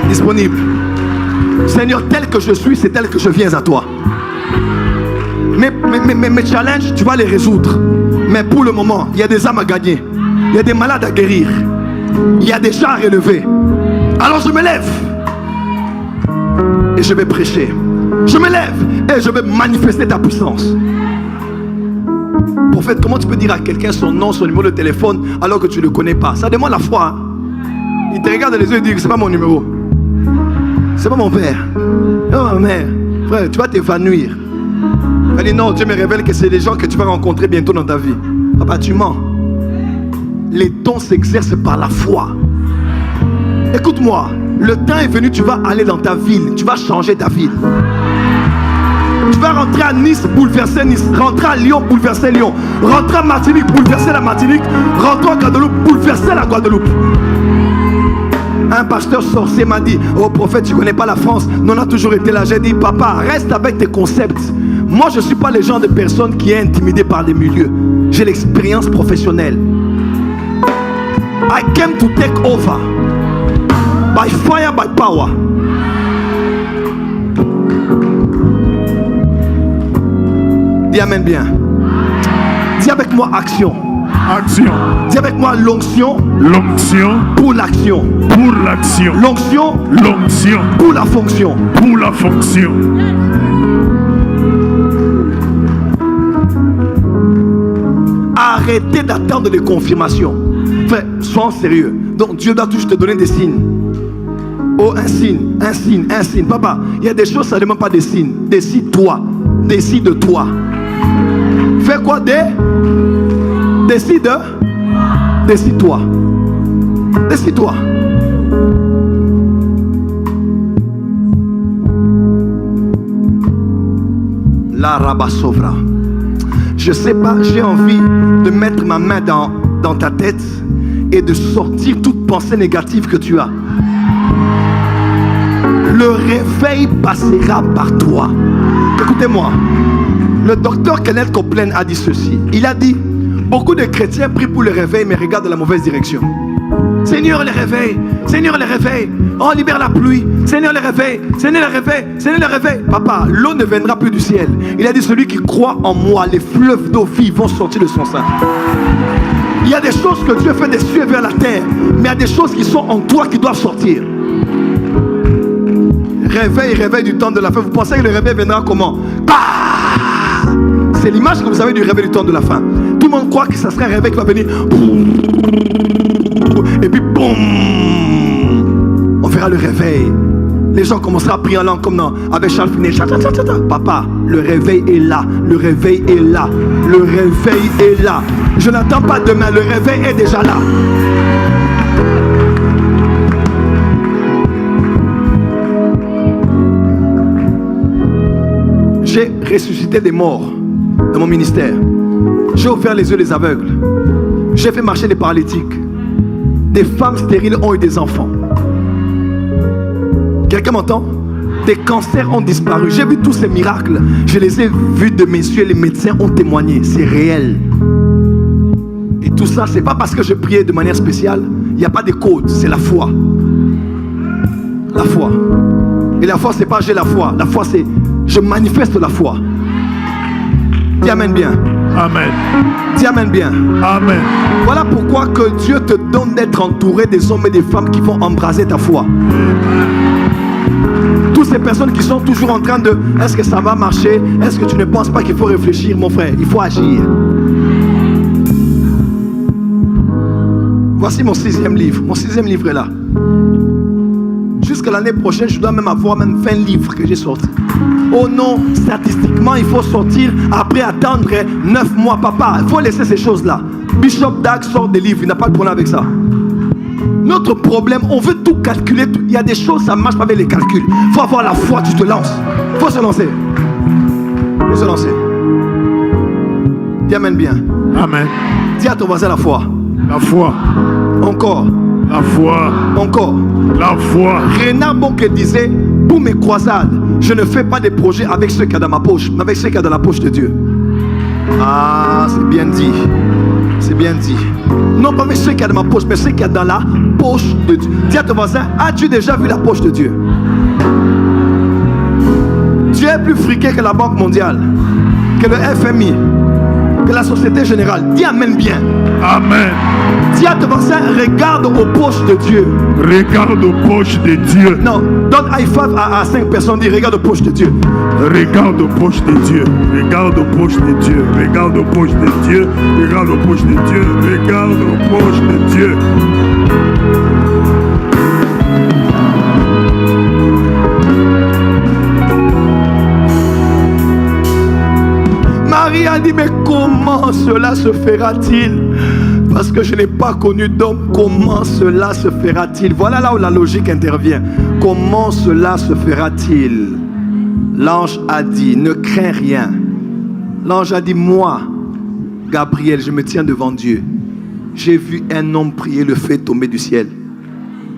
Disponible. Seigneur, tel que je suis, c'est tel que je viens à toi. Mes challenges, tu vas les résoudre. Mais pour le moment, il y a des âmes à gagner. Il y a des malades à guérir. Il y a des gens à relever. Alors je me lève et je vais prêcher. Je me lève et je vais manifester ta puissance. Prophète, comment tu peux dire à quelqu'un son nom, son numéro de téléphone alors que tu ne le connais pas? Ça demande la foi. Hein? Il te regarde dans les yeux et dit que c'est pas mon numéro. C'est pas mon père. Non, ma mère. Frère, tu vas t'évanouir. Elle dit non, Dieu me révèle que c'est des gens que tu vas rencontrer bientôt dans ta vie. Papa, tu mens. Les dons s'exercent par la foi. Écoute-moi, le temps est venu, tu vas aller dans ta ville, tu vas changer ta ville. Tu vas rentrer à Nice, bouleverser Nice. Rentrer à Lyon, bouleverser Lyon. Rentrer à Martinique, bouleverser la Martinique. Rentrer à Guadeloupe, bouleverser la Guadeloupe. Un pasteur sorcier m'a dit, oh prophète, tu connais pas la France. Nous on a toujours été là. J'ai dit, papa, reste avec tes concepts. Moi, je ne suis pas le genre de personne qui est intimidée par des milieux. J'ai l'expérience professionnelle. I came to take over. By fire, by power. Dis amen bien. Dis avec moi action. Action. Dis avec moi l'onction. L'onction. Pour l'action. Pour l'action. L'onction. L'onction. Pour la fonction. Pour la fonction. Arrêtez d'attendre des confirmations. Frère, sois sérieux. Donc Dieu doit toujours te donner des signes. Oh, un signe, un signe, un signe. Papa, il y a des choses, ça ne demande pas des signes. Décide-toi. Décide-toi. Fais quoi Décide. Décide-toi. Décide-toi. La Rabasovra. Je sais pas, j'ai envie de mettre ma main dans ta tête et de sortir toute pensée négative que tu as. Le réveil passera par toi. Écoutez-moi. Le docteur Kenneth Copeland a dit ceci. Il a dit, beaucoup de chrétiens prient pour le réveil mais regardent dans la mauvaise direction. Seigneur le réveil, Seigneur le réveil. Oh, libère la pluie. Seigneur le réveil, Seigneur le réveil, Seigneur le réveil. Papa, l'eau ne viendra plus du ciel. Il a dit, celui qui croit en moi, les fleuves d'eau vive vont sortir de son sein. Il y a des choses que Dieu fait des cieux vers la terre, mais il y a des choses qui sont en toi qui doivent sortir. Réveil, réveil du temps de la fin. Vous pensez que le réveil viendra comment? C'est l'image que vous avez du réveil du temps de la fin. Tout le monde croit que ça sera un réveil qui va venir. Et puis boum, on verra le réveil. Les gens commenceront à prier en langue comme dans, avec Charles Finet. Papa, le réveil est là. Le réveil est là. Le réveil est là. Je n'attends pas demain. Le réveil est déjà là. J'ai ressuscité des morts dans mon ministère. J'ai ouvert les yeux des aveugles. J'ai fait marcher les paralytiques. Des femmes stériles ont eu des enfants. Quelqu'un m'entend? Des cancers ont disparu. J'ai vu tous ces miracles. Je les ai vus de mes yeux. Les médecins ont témoigné. C'est réel. Et tout ça, c'est pas parce que je priais de manière spéciale. Il n'y a pas de code. C'est la foi. La foi. Et la foi, c'est pas j'ai la foi. La foi, c'est je manifeste la foi. Dis amen bien. Amen. Dis amen bien. Amen. Voilà pourquoi que Dieu te donne d'être entouré des hommes et des femmes qui vont embraser ta foi. Toutes ces personnes qui sont toujours en train de est-ce que ça va marcher? Est-ce que tu ne penses pas qu'il faut réfléchir, mon frère? Il faut agir. Voici mon 6e livre. Mon 6e livre est là. Jusqu'à l'année prochaine, je dois même avoir 20 livres que j'ai sortis. Oh non, statistiquement, il faut sortir après attendre 9 mois, papa. Il faut laisser ces choses-là. Bishop Dag sort des livres, il n'a pas de problème avec ça. Notre problème, on veut tout calculer. Il y a des choses, ça ne marche pas avec les calculs. Il faut avoir la foi, tu te lances. Il faut se lancer. Il faut se lancer. Dis amen bien. Amen. Dis à ton voisin la foi. La foi. Encore. La foi. Encore. La foi. Renard Bonke disait, pour mes croisades, je ne fais pas des projets avec ceux qu'il y a dans ma poche, mais avec ceux qu'il y a dans la poche de Dieu. Ah, c'est bien dit. C'est bien dit. Non pas avec ceux qu'il y a dans ma poche, mais ceux qu'il y a dans la poche de Dieu. Dis à ton voisin, as-tu déjà vu la poche de Dieu? Dieu est plus friqué que la Banque mondiale, que le FMI, que la Société Générale. Dis amen bien. Amen. Dis à ton voisin, regarde aux poches de Dieu. Regarde aux poches de Dieu. Non, donne high five à 5 personnes, dis regarde aux poches de Dieu. Regarde aux poches de Dieu. Regarde aux poches de Dieu. Regarde aux poches de Dieu. Regarde aux poches de Dieu. Regarde aux poches de Dieu. a dit, mais comment cela se fera-t-il? Parce que je n'ai pas connu d'homme. Comment cela se fera-t-il? Voilà là où la logique intervient. Comment cela se fera-t-il? L'ange a dit, ne crains rien. L'ange a dit, moi, Gabriel, je me tiens devant Dieu. J'ai vu un homme prier le feu tomber du ciel.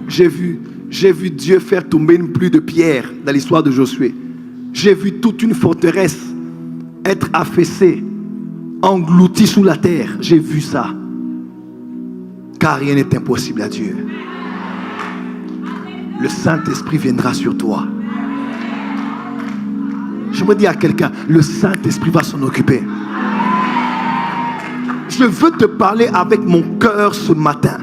J'ai vu Dieu faire tomber une pluie de pierres dans l'histoire de Josué. J'ai vu toute une forteresse être affaissée, engloutie sous la terre. J'ai vu ça. Car rien n'est impossible à Dieu. Le Saint-Esprit viendra sur toi. Je me dis à quelqu'un, le Saint-Esprit va s'en occuper. Je veux te parler avec mon cœur ce matin.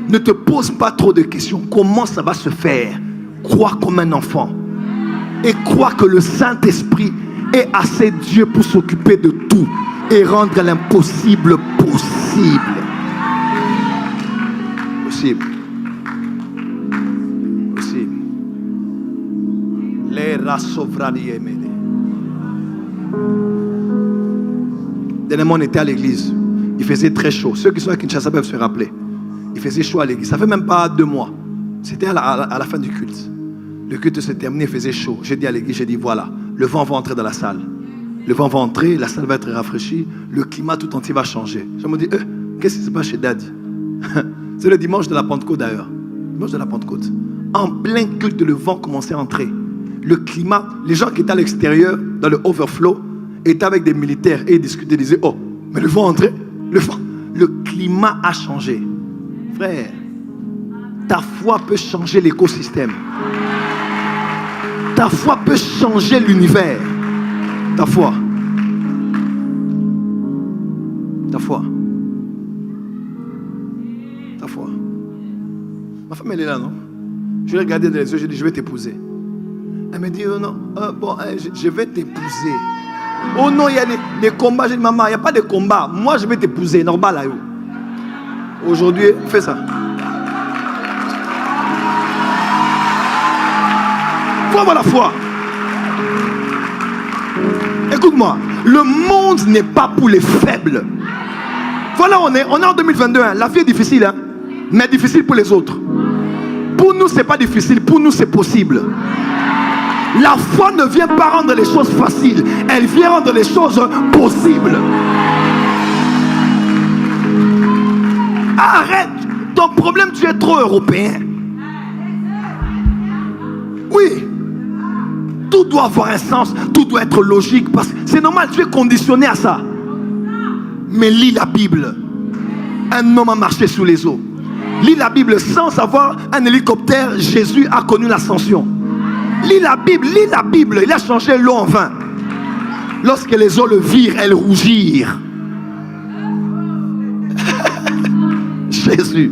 Ne te pose pas trop de questions. Comment ça va se faire? Crois comme un enfant. Et crois que le Saint-Esprit est assez Dieu pour s'occuper de tout et rendre l'impossible possible. Possible. Possible. Les rassovraniers. Dernièrement, on était à l'église. Il faisait très chaud. Ceux qui sont à Kinshasa peuvent se rappeler. Il faisait chaud à l'église. Ça fait même pas 2 mois. C'était à la fin du culte. Le culte se terminait, il faisait chaud. J'ai dit à l'église, j'ai dit voilà, le vent va entrer dans la salle. Le vent va entrer, la salle va être rafraîchie, le climat tout entier va changer. Je me dis, qu'est-ce qui se passe chez Daddy? C'est le dimanche de la Pentecôte d'ailleurs. Dimanche de la Pentecôte. En plein culte, le vent commençait à entrer. Le climat, les gens qui étaient à l'extérieur, dans le overflow, étaient avec des militaires et ils discutaient, ils disaient, oh, mais le vent entrait. Le climat a changé. Frère, ta foi peut changer l'écosystème. Ta foi peut changer l'univers. Ta foi. Ta foi. Ta foi. Ma femme, elle est là, non? Je lui ai regardé dans les yeux, je lui ai dit, je vais t'épouser. Elle me dit, oh non, je vais t'épouser. Oh non, il y a des combats. J'ai dit, maman, il n'y a pas de combat. Moi, je vais t'épouser. Normal, là. Aujourd'hui, fais ça. Faut avoir la foi. Écoute-moi, le monde n'est pas pour les faibles. Voilà, on est en 2022. Hein. La vie est difficile, hein, mais difficile pour les autres. Pour nous, c'est pas difficile. Pour nous, c'est possible. La foi ne vient pas rendre les choses faciles. Elle vient rendre les choses possibles. Arrête. Ton problème, tu es trop européen. Oui. Tout doit avoir un sens. Tout doit être logique. Parce que c'est normal, tu es conditionné à ça. Mais lis la Bible. Un homme a marché sous les eaux. Lis la Bible. Sans avoir un hélicoptère, Jésus a connu l'ascension. Lis la Bible, lis la Bible. Il a changé l'eau en vin. Lorsque les eaux le virent, elles rougirent. Jésus.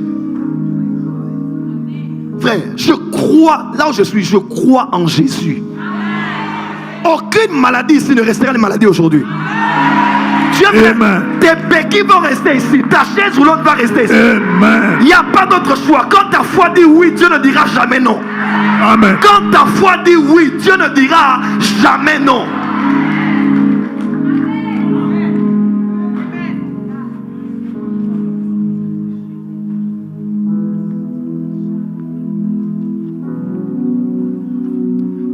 Frère, je crois, là où je suis, je crois en Jésus. Aucune maladie ici ne restera une maladie aujourd'hui. Tu as tes béquilles vont rester ici. Ta chaise roulante va rester ici. Il n'y a pas d'autre choix. Quand ta foi dit oui, Dieu ne dira jamais non. Amen. Quand ta foi dit oui, Dieu ne dira jamais non.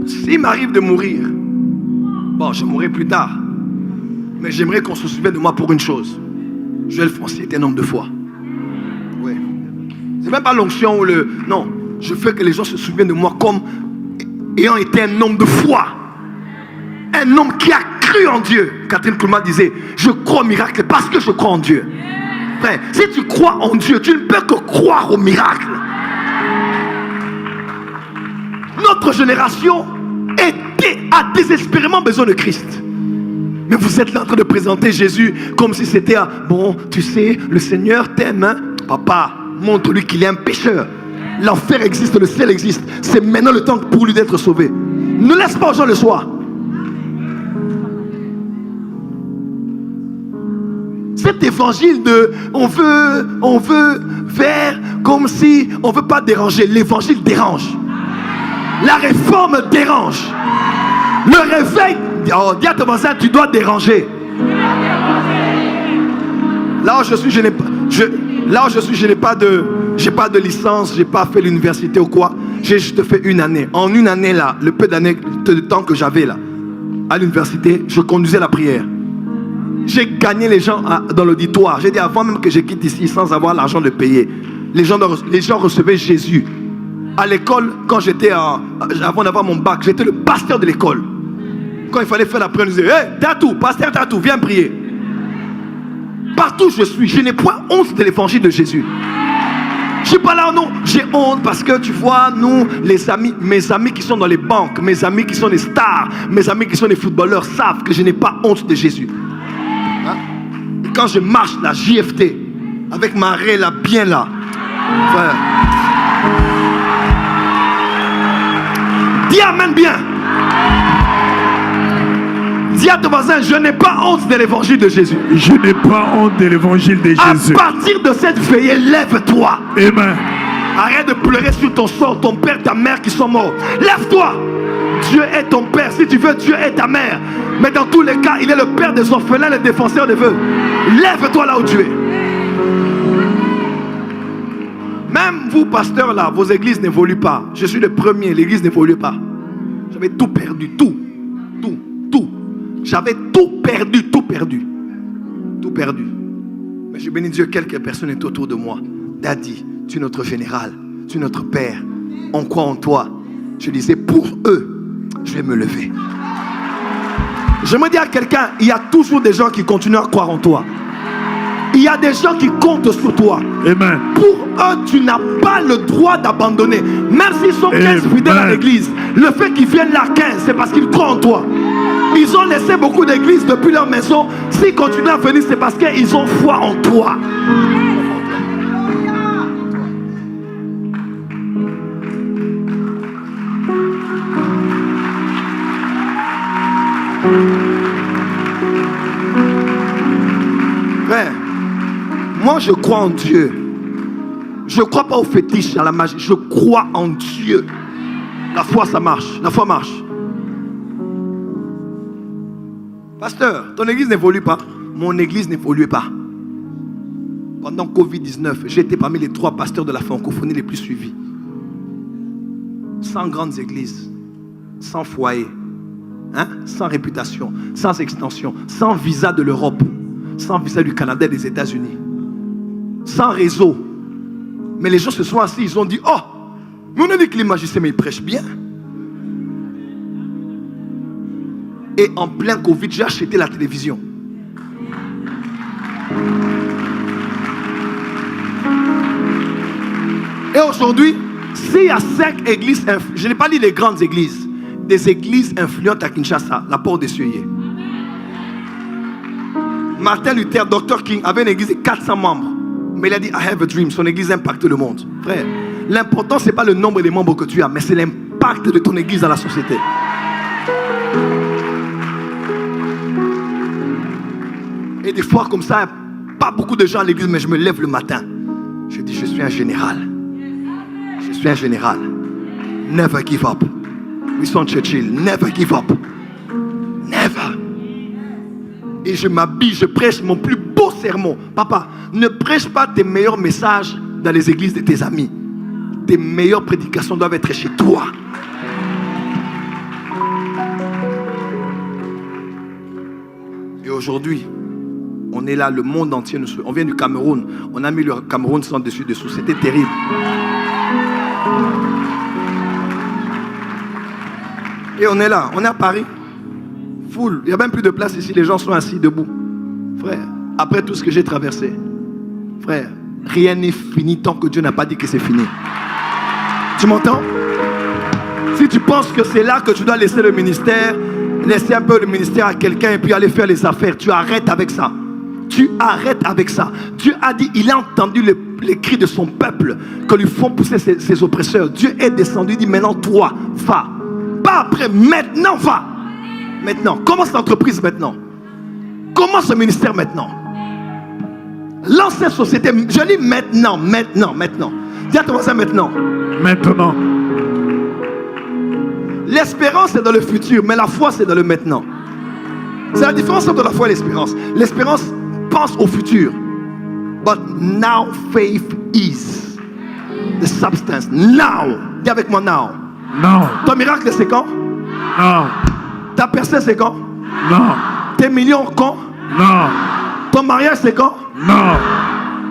S'il m'arrive de mourir, bon, je mourrai plus tard. Mais j'aimerais qu'on se souvienne de moi pour une chose. Joël Foncier est un homme de foi. Oui. C'est même pas l'onction ou le... Non. Je veux que les gens se souviennent de moi comme ayant été un homme de foi. Un homme qui a cru en Dieu. Catherine Koulma disait, je crois au miracle parce que je crois en Dieu. Frère, si tu crois en Dieu, tu ne peux que croire au miracle. Notre génération a désespérément besoin de Christ. Mais vous êtes là en train de présenter Jésus comme si c'était un... Bon, tu sais, le Seigneur t'aime. Hein? Papa, montre-lui qu'il est un pécheur. L'enfer existe, le ciel existe. C'est maintenant le temps pour lui d'être sauvé. Ne laisse pas aux gens le soir. Cet évangile de on veut faire comme si on ne veut pas déranger. L'évangile dérange. La réforme dérange. Le réveil, oh, dis à ton voisin, tu dois déranger. Là où je suis, je n'ai pas de licence, je n'ai pas fait l'université ou quoi. J'ai juste fait une année. En une année là, le peu d'années de temps que j'avais là, à l'université, je conduisais la prière. J'ai gagné les gens dans l'auditoire. J'ai dit avant même que je quitte ici sans avoir l'argent de payer. Les gens recevaient Jésus. À l'école, quand avant d'avoir mon bac, j'étais le pasteur de l'école. Quand il fallait faire la prière, je disais, hey, Tatou, pasteur Tatou, viens prier. Partout où je suis, je n'ai point honte de l'évangile de Jésus. Je ne suis pas là, non. J'ai honte parce que tu vois, nous, les amis, mes amis qui sont dans les banques, mes amis qui sont des stars, mes amis qui sont des footballeurs savent que je n'ai pas honte de Jésus. Hein? Et quand je marche la JFT, avec ma raie là, bien là, frère, dis amen bien. Dis à ton voisin, je n'ai pas honte de l'évangile de Jésus. Je n'ai pas honte de l'évangile de Jésus. À partir de cette veillée, lève-toi. Amen. Arrête de pleurer sur ton sort, ton père, ta mère qui sont morts. Lève-toi. Dieu est ton père. Si tu veux, Dieu est ta mère. Mais dans tous les cas, il est le père des orphelins, le défenseur des veuves. Lève-toi là où tu es. Même vous, pasteurs là, vos églises n'évoluent pas. Je suis le premier, l'église n'évolue pas. J'avais tout perdu, tout. J'avais tout perdu. Mais je bénis Dieu, quelques personnes étaient autour de moi. Daddy, tu es notre général, tu es notre père. On croit en toi. Je disais, pour eux, je vais me lever. Je me dis à quelqu'un, il y a toujours des gens qui continuent à croire en toi. Il y a des gens qui comptent sur toi. Amen. Pour eux, tu n'as pas le droit d'abandonner. Même s'ils sont 15 fidèles à l'église, le fait qu'ils viennent là 15, c'est parce qu'ils croient en toi. Ils ont laissé beaucoup d'églises depuis leur maison. S'ils continuent à venir, c'est parce qu'ils ont foi en toi. Frère, moi je crois en Dieu. Je ne crois pas aux fétiches, à la magie. Je crois en Dieu. La foi, ça marche. La foi marche. Pasteur, ton église n'évolue pas. Mon église n'évoluait pas. Pendant Covid-19, j'étais parmi les 3 pasteurs de la francophonie les plus suivis. Sans grandes églises, sans foyer, hein? Sans réputation, sans extension, sans visa de l'Europe, sans visa du Canada et des États-Unis, sans réseau. Mais les gens se sont assis, ils ont dit, oh, mais on a dit que les magiciens, mais ils prêchent bien. Et en plein Covid, j'ai acheté la télévision. Et aujourd'hui, s'il y a 5 églises, je n'ai pas dit les grandes églises, des églises influentes à Kinshasa, la porte des cieux. Martin Luther, Dr. King, avait une église de 400 membres. Mais il a dit, I have a dream. Son église impacte le monde. Frère, l'important, ce n'est pas le nombre des membres que tu as, mais c'est l'impact de ton église dans la société. Et des fois comme ça, pas beaucoup de gens à l'église, mais je me lève le matin. Je dis, je suis un général. Je suis un général. Never give up. Winston Churchill, never give up. Never. Et je m'habille, je prêche mon plus beau sermon. Papa, ne prêche pas tes meilleurs messages dans les églises de tes amis. Tes meilleures prédications doivent être chez toi. Et aujourd'hui, on est là, le monde entier. On vient du Cameroun. On a mis le Cameroun sans dessus-dessous. C'était terrible. Et on est là. On est à Paris. Full. Il n'y a même plus de place ici. Les gens sont assis debout. Frère, après tout ce que j'ai traversé, frère, rien n'est fini tant que Dieu n'a pas dit que c'est fini. Tu m'entends? Si tu penses que c'est là que tu dois laisser le ministère, laisser un peu le ministère à quelqu'un et puis aller faire les affaires, tu arrêtes avec ça. Tu arrêtes avec ça. Dieu a dit, il a entendu les cris de son peuple que lui font pousser ses oppresseurs. Dieu est descendu, il dit maintenant toi, va. Pas après, maintenant va. Maintenant, commence l'entreprise maintenant. Commence ce ministère maintenant. Lance cette société. Je dis maintenant. Dis à ton voisin maintenant. Maintenant. L'espérance est dans le futur, mais la foi c'est dans le maintenant. C'est la différence entre la foi et l'espérance. L'espérance pense au futur. But now faith is the substance. Now. Dis avec moi now. Non. Ton miracle c'est quand? Non. Ta percée c'est quand? Non. Tes millions quand? Non. Ton mariage c'est quand? Non.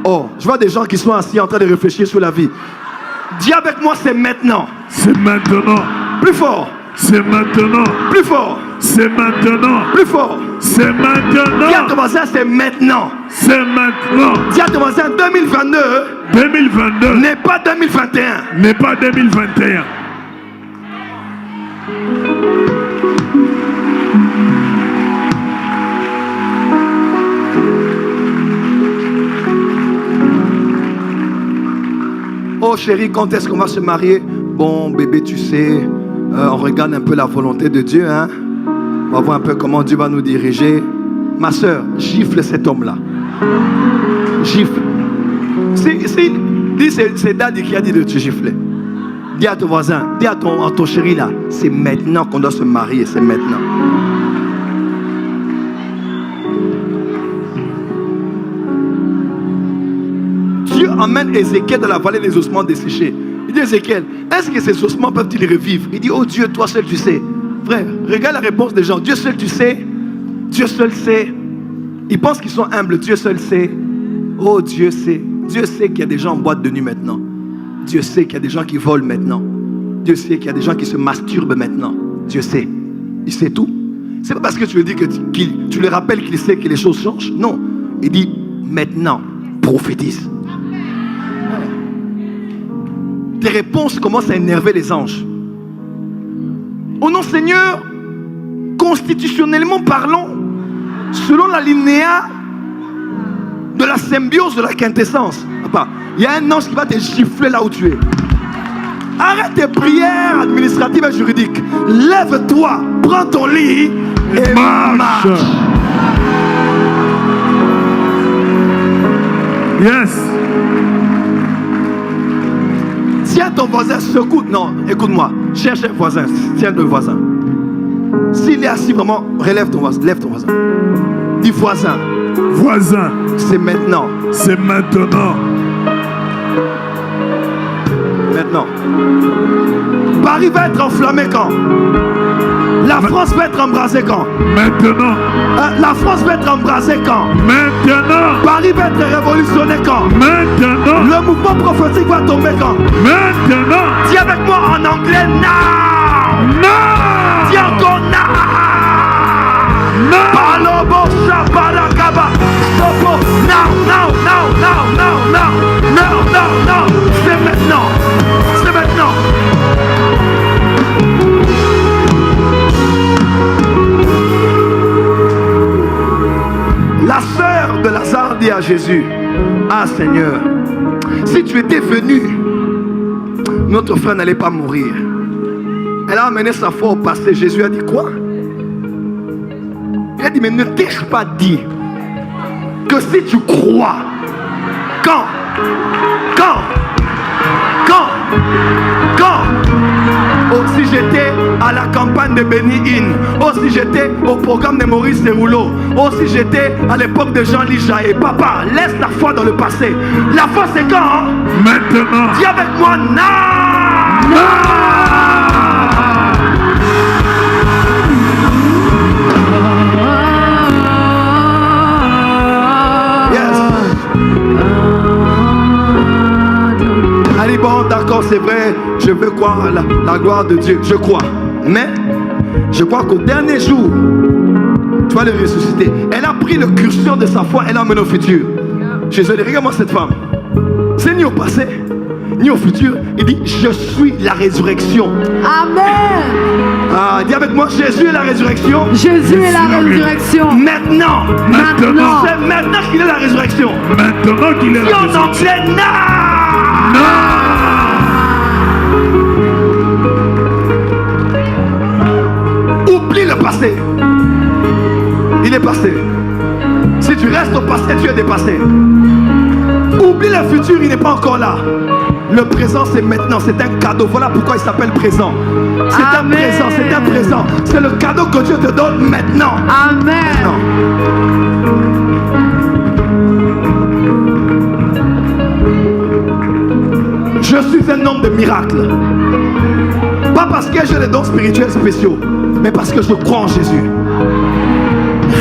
Oh, je vois des gens qui sont assis en train de réfléchir sur la vie. Dis avec moi c'est maintenant. C'est maintenant. Plus fort. C'est maintenant. Plus fort. C'est maintenant. Plus fort. C'est maintenant. Dis à ton voisin c'est maintenant. C'est maintenant. Dis à ton voisin 2022 2022 n'est pas 2021. n'est pas 2021. Oh chérie, quand est-ce qu'on va se marier? Bon bébé, tu sais, on regarde un peu la volonté de Dieu, hein? On va voir un peu comment Dieu va nous diriger. Ma soeur, gifle cet homme-là. Gifle. C'est Daddy qui a dit de te gifler. Dis à ton voisin, dis à ton chéri là, c'est maintenant qu'on doit se marier, c'est maintenant. Dieu emmène Ézéchiel dans la vallée des ossements desséchés. Il dit Ézéchiel, est-ce que ces ossements peuvent-ils revivre? Il dit, oh Dieu, toi seul tu sais. Frère, regarde la réponse des gens. Dieu seul tu sais. Dieu seul sait. Ils pensent qu'ils sont humbles. Dieu seul sait. Oh Dieu sait. Dieu sait qu'il y a des gens en boîte de nuit maintenant. Dieu sait qu'il y a des gens qui volent maintenant. Dieu sait qu'il y a des gens qui se masturbent maintenant. Dieu sait. Il sait tout. C'est pas parce que tu lui dis que tu le rappelles qu'il sait que les choses changent. Non. Il dit maintenant, prophétise. Tes réponses commencent à énerver les anges. Oh non Seigneur, constitutionnellement parlant, selon l'alinéa de la symbiose de la quintessence, il y a un ange qui va te gifler là où tu es. Arrête tes prières administratives et juridiques. Lève-toi, prends ton lit et marche. Yes. Tiens ton voisin, secoue. Non, écoute-moi. Cherche un voisin. Tiens le voisin. S'il est assis vraiment, relève ton voisin. Lève ton voisin. Dis voisin. Voisin. C'est maintenant. C'est maintenant. Maintenant. Paris va être enflammé quand? La France va être embrasée quand? Maintenant. La France va être embrasée quand? Maintenant. Paris va être révolutionné quand? Maintenant. Le mouvement prophétique va tomber quand? Maintenant. Dis avec moi en anglais now. Non. Dis encore now. Non. Palobo Shabalakaba. Sopo. Now, now, now, now, now, now. Now, now, now. C'est maintenant. C'est maintenant. La sœur de Lazare dit à Jésus, ah Seigneur, si tu étais venu, notre frère n'allait pas mourir. Elle a amené sa foi au passé. Jésus a dit quoi? Il a dit, mais ne t'ai-je pas dit que si tu crois, quand oh, si j'étais à la campagne de Béni In, oh, si j'étais au programme de Maurice Derouleau, oh, si j'étais à l'époque de Jean-Louis Jaé, papa, laisse la foi dans le passé. La foi c'est quand? Hein? Maintenant. Dis avec moi, non, non. Allez, bon, d'accord, c'est vrai, je veux croire la gloire de Dieu, je crois. Mais, je crois qu'au dernier jour, tu vas le ressusciter. Elle a pris le curseur de sa foi, elle l'a emmené au futur. Jésus dit, regarde-moi cette femme. C'est ni au passé, ni au futur. Il dit, je suis la résurrection. Amen. Ah, dis avec moi, Jésus est la résurrection. Jésus est la résurrection. Maintenant. Maintenant. C'est maintenant qu'il est la résurrection. Maintenant qu'il est la résurrection. En anglais, non. Oublie le passé. Il est passé. Si tu restes au passé, tu es dépassé. Oublie le futur, il n'est pas encore là. Le présent, c'est maintenant, c'est un cadeau. Voilà pourquoi il s'appelle présent. C'est un présent, c'est un présent. C'est le cadeau que Dieu te donne maintenant. Amen. Maintenant. Je suis un homme de miracle. Pas parce que j'ai des dons spirituels spéciaux, mais parce que je crois en Jésus.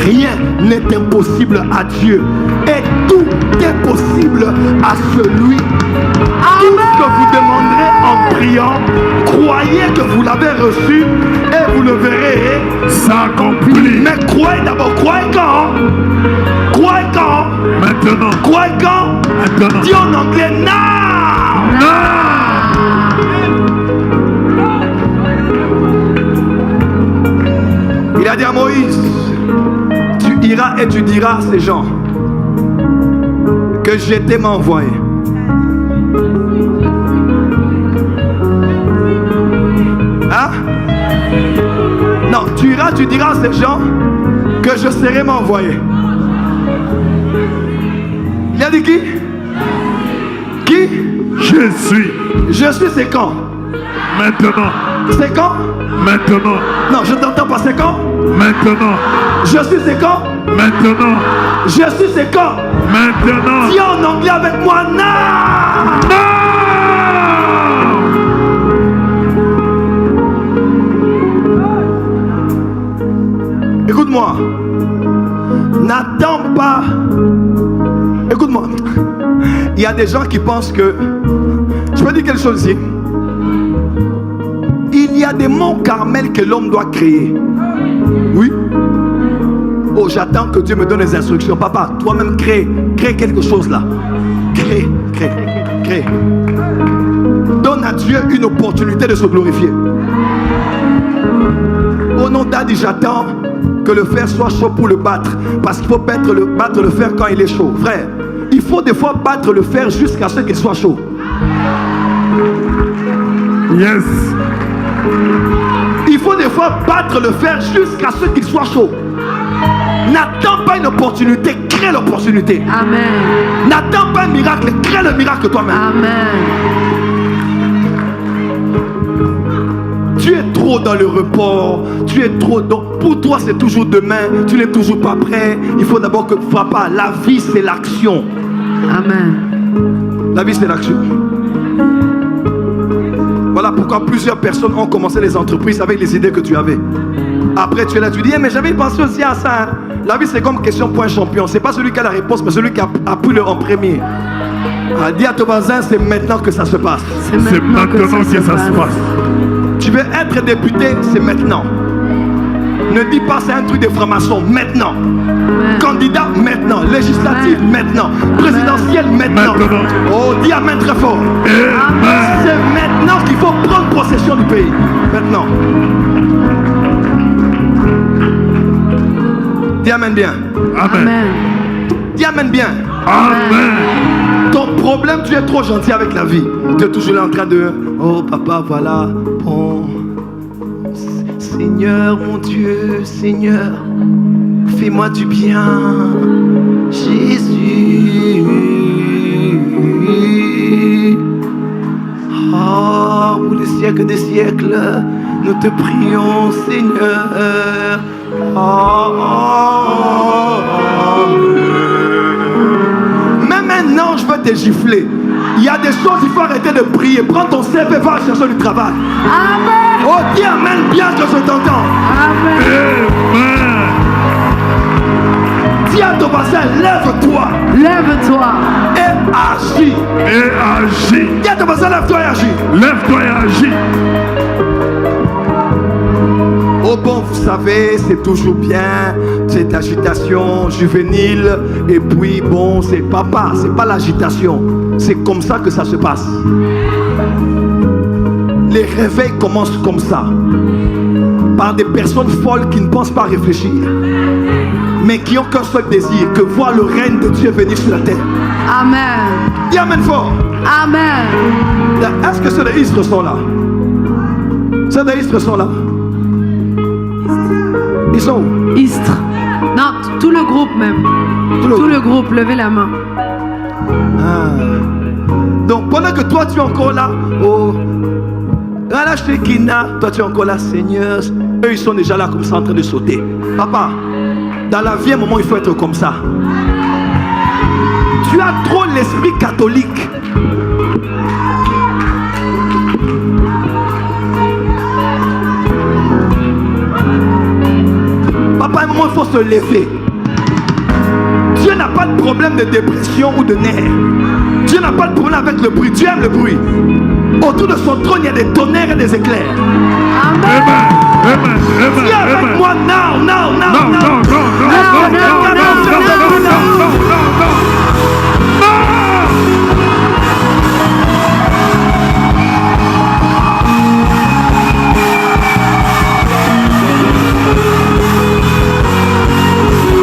Rien n'est impossible à Dieu. Et tout est possible à celui. Tout ce que vous demanderez en priant, croyez que vous l'avez reçu et vous le verrez s'accomplit. Mais croyez d'abord. Croyez quand? Croyez quand? Maintenant. Croyez quand? Maintenant. Dis en anglais now. Il a dit à Moïse, tu iras et tu diras à ces gens que j'étais m'envoyé. Hein? Non, tu iras, tu diras à ces gens que je serai m'envoyé. Il a dit qui? Qui? Je suis. Je suis, c'est quand? Maintenant. C'est quand? Maintenant. Non, je t'entends pas, c'est quand? Maintenant. Je suis, c'est quand? Maintenant. Je suis, c'est quand? Maintenant. Dis en anglais avec moi, now! Écoute-moi. N'attends pas. Écoute-moi. Il y a des gens qui pensent que... Je peux dire quelque chose ici. Il y a des monts Carmel que l'homme doit créer. Oui. Oh, j'attends que Dieu me donne les instructions. Papa, toi-même crée quelque chose là. Crée. Donne à Dieu une opportunité de se glorifier. Oh non, Daddy, j'attends que le fer soit chaud pour le battre. Parce qu'il faut battre le fer quand il est chaud. Frère, il faut des fois battre le fer jusqu'à ce qu'il soit chaud. Yes. Il faut des fois battre le fer jusqu'à ce qu'il soit chaud. N'attends pas une opportunité, crée l'opportunité. Amen. N'attends pas un miracle, crée le miracle toi-même. Amen. Tu es trop dans le report, tu es trop dans... Pour toi c'est toujours demain, tu n'es toujours pas prêt. Il faut d'abord que papa, la vie c'est l'action. Amen. La vie c'est l'action. Voilà pourquoi plusieurs personnes ont commencé les entreprises avec les idées que tu avais. Après tu es là, tu dis, mais j'avais pensé aussi à ça. Hein. La vie c'est comme question pour un champion. C'est pas celui qui a la réponse, mais celui qui a appris en premier. Dis à ton voisin, c'est maintenant que ça se passe. C'est maintenant que ça se passe. Tu veux être député, c'est maintenant. Ne dis pas c'est un truc de franc-maçon, maintenant. Amen. Candidat, maintenant. Législative, Amen. maintenant. Présidentielle, maintenant. Oh, dis amen très fort. Amen. C'est maintenant qu'il faut prendre possession du pays. Maintenant. Dis amen bien. Amen. Dis amen bien. Amen. Ton problème, tu es trop gentil avec la vie. Tu es toujours là en train de... Oh papa, voilà. Bon. Seigneur, mon Dieu, Seigneur, fais-moi du bien. Jésus. Oh, pour les siècles des siècles, nous te prions, Seigneur. Mais maintenant, je veux te gifler. Il y a des choses, il faut arrêter de prier. Prends ton CV, va chercher du travail. Amen. Oh, dis amen bien que je t'entends. Amen. Amen. Dis à ton voisin, lève-toi Lève-toi. et agis. Et agis. Dis à ton voisin, lève-toi et agis. Lève-toi et agis. Oh bon, vous savez, c'est toujours bien, cette agitation juvénile. Et puis bon, c'est papa, c'est pas l'agitation. C'est comme ça que ça se passe. Les réveils commencent comme ça. Par des personnes folles qui ne pensent pas réfléchir. Mais qui ont qu'un seul désir, que voir le règne de Dieu venir sur la terre. Amen. Dis amen fort. Amen. Est-ce que ceux de Istres sont là? Ceux de Istres sont là? Ils sont où? Istres. Non, tout le groupe même. Tout le groupe, levez la main. Ah. Donc pendant que toi tu es encore là, oh, toi tu es encore là, Seigneur. Eux ils sont déjà là comme ça en train de sauter. Papa, dans la vie à un moment il faut être comme ça. Tu as trop l'esprit catholique. faut se lever. Dieu n'a pas de problème de dépression ou de nerfs. Dieu n'a pas de problème avec le bruit. Dieu aime le bruit. Autour de son trône, il y a des tonnerres et des éclairs. Amen. Amen. Dis avec Amen. moi, now, now, now, Non, now. non, non, non, non, non, non, non, non, non.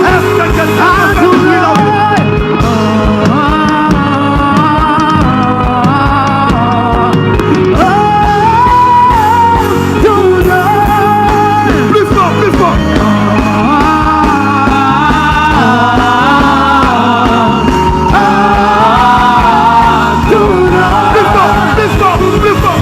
Est-ce que quelqu'un peut faire du bruit là où plus fort, plus fort. Plus fort, plus fort, plus fort.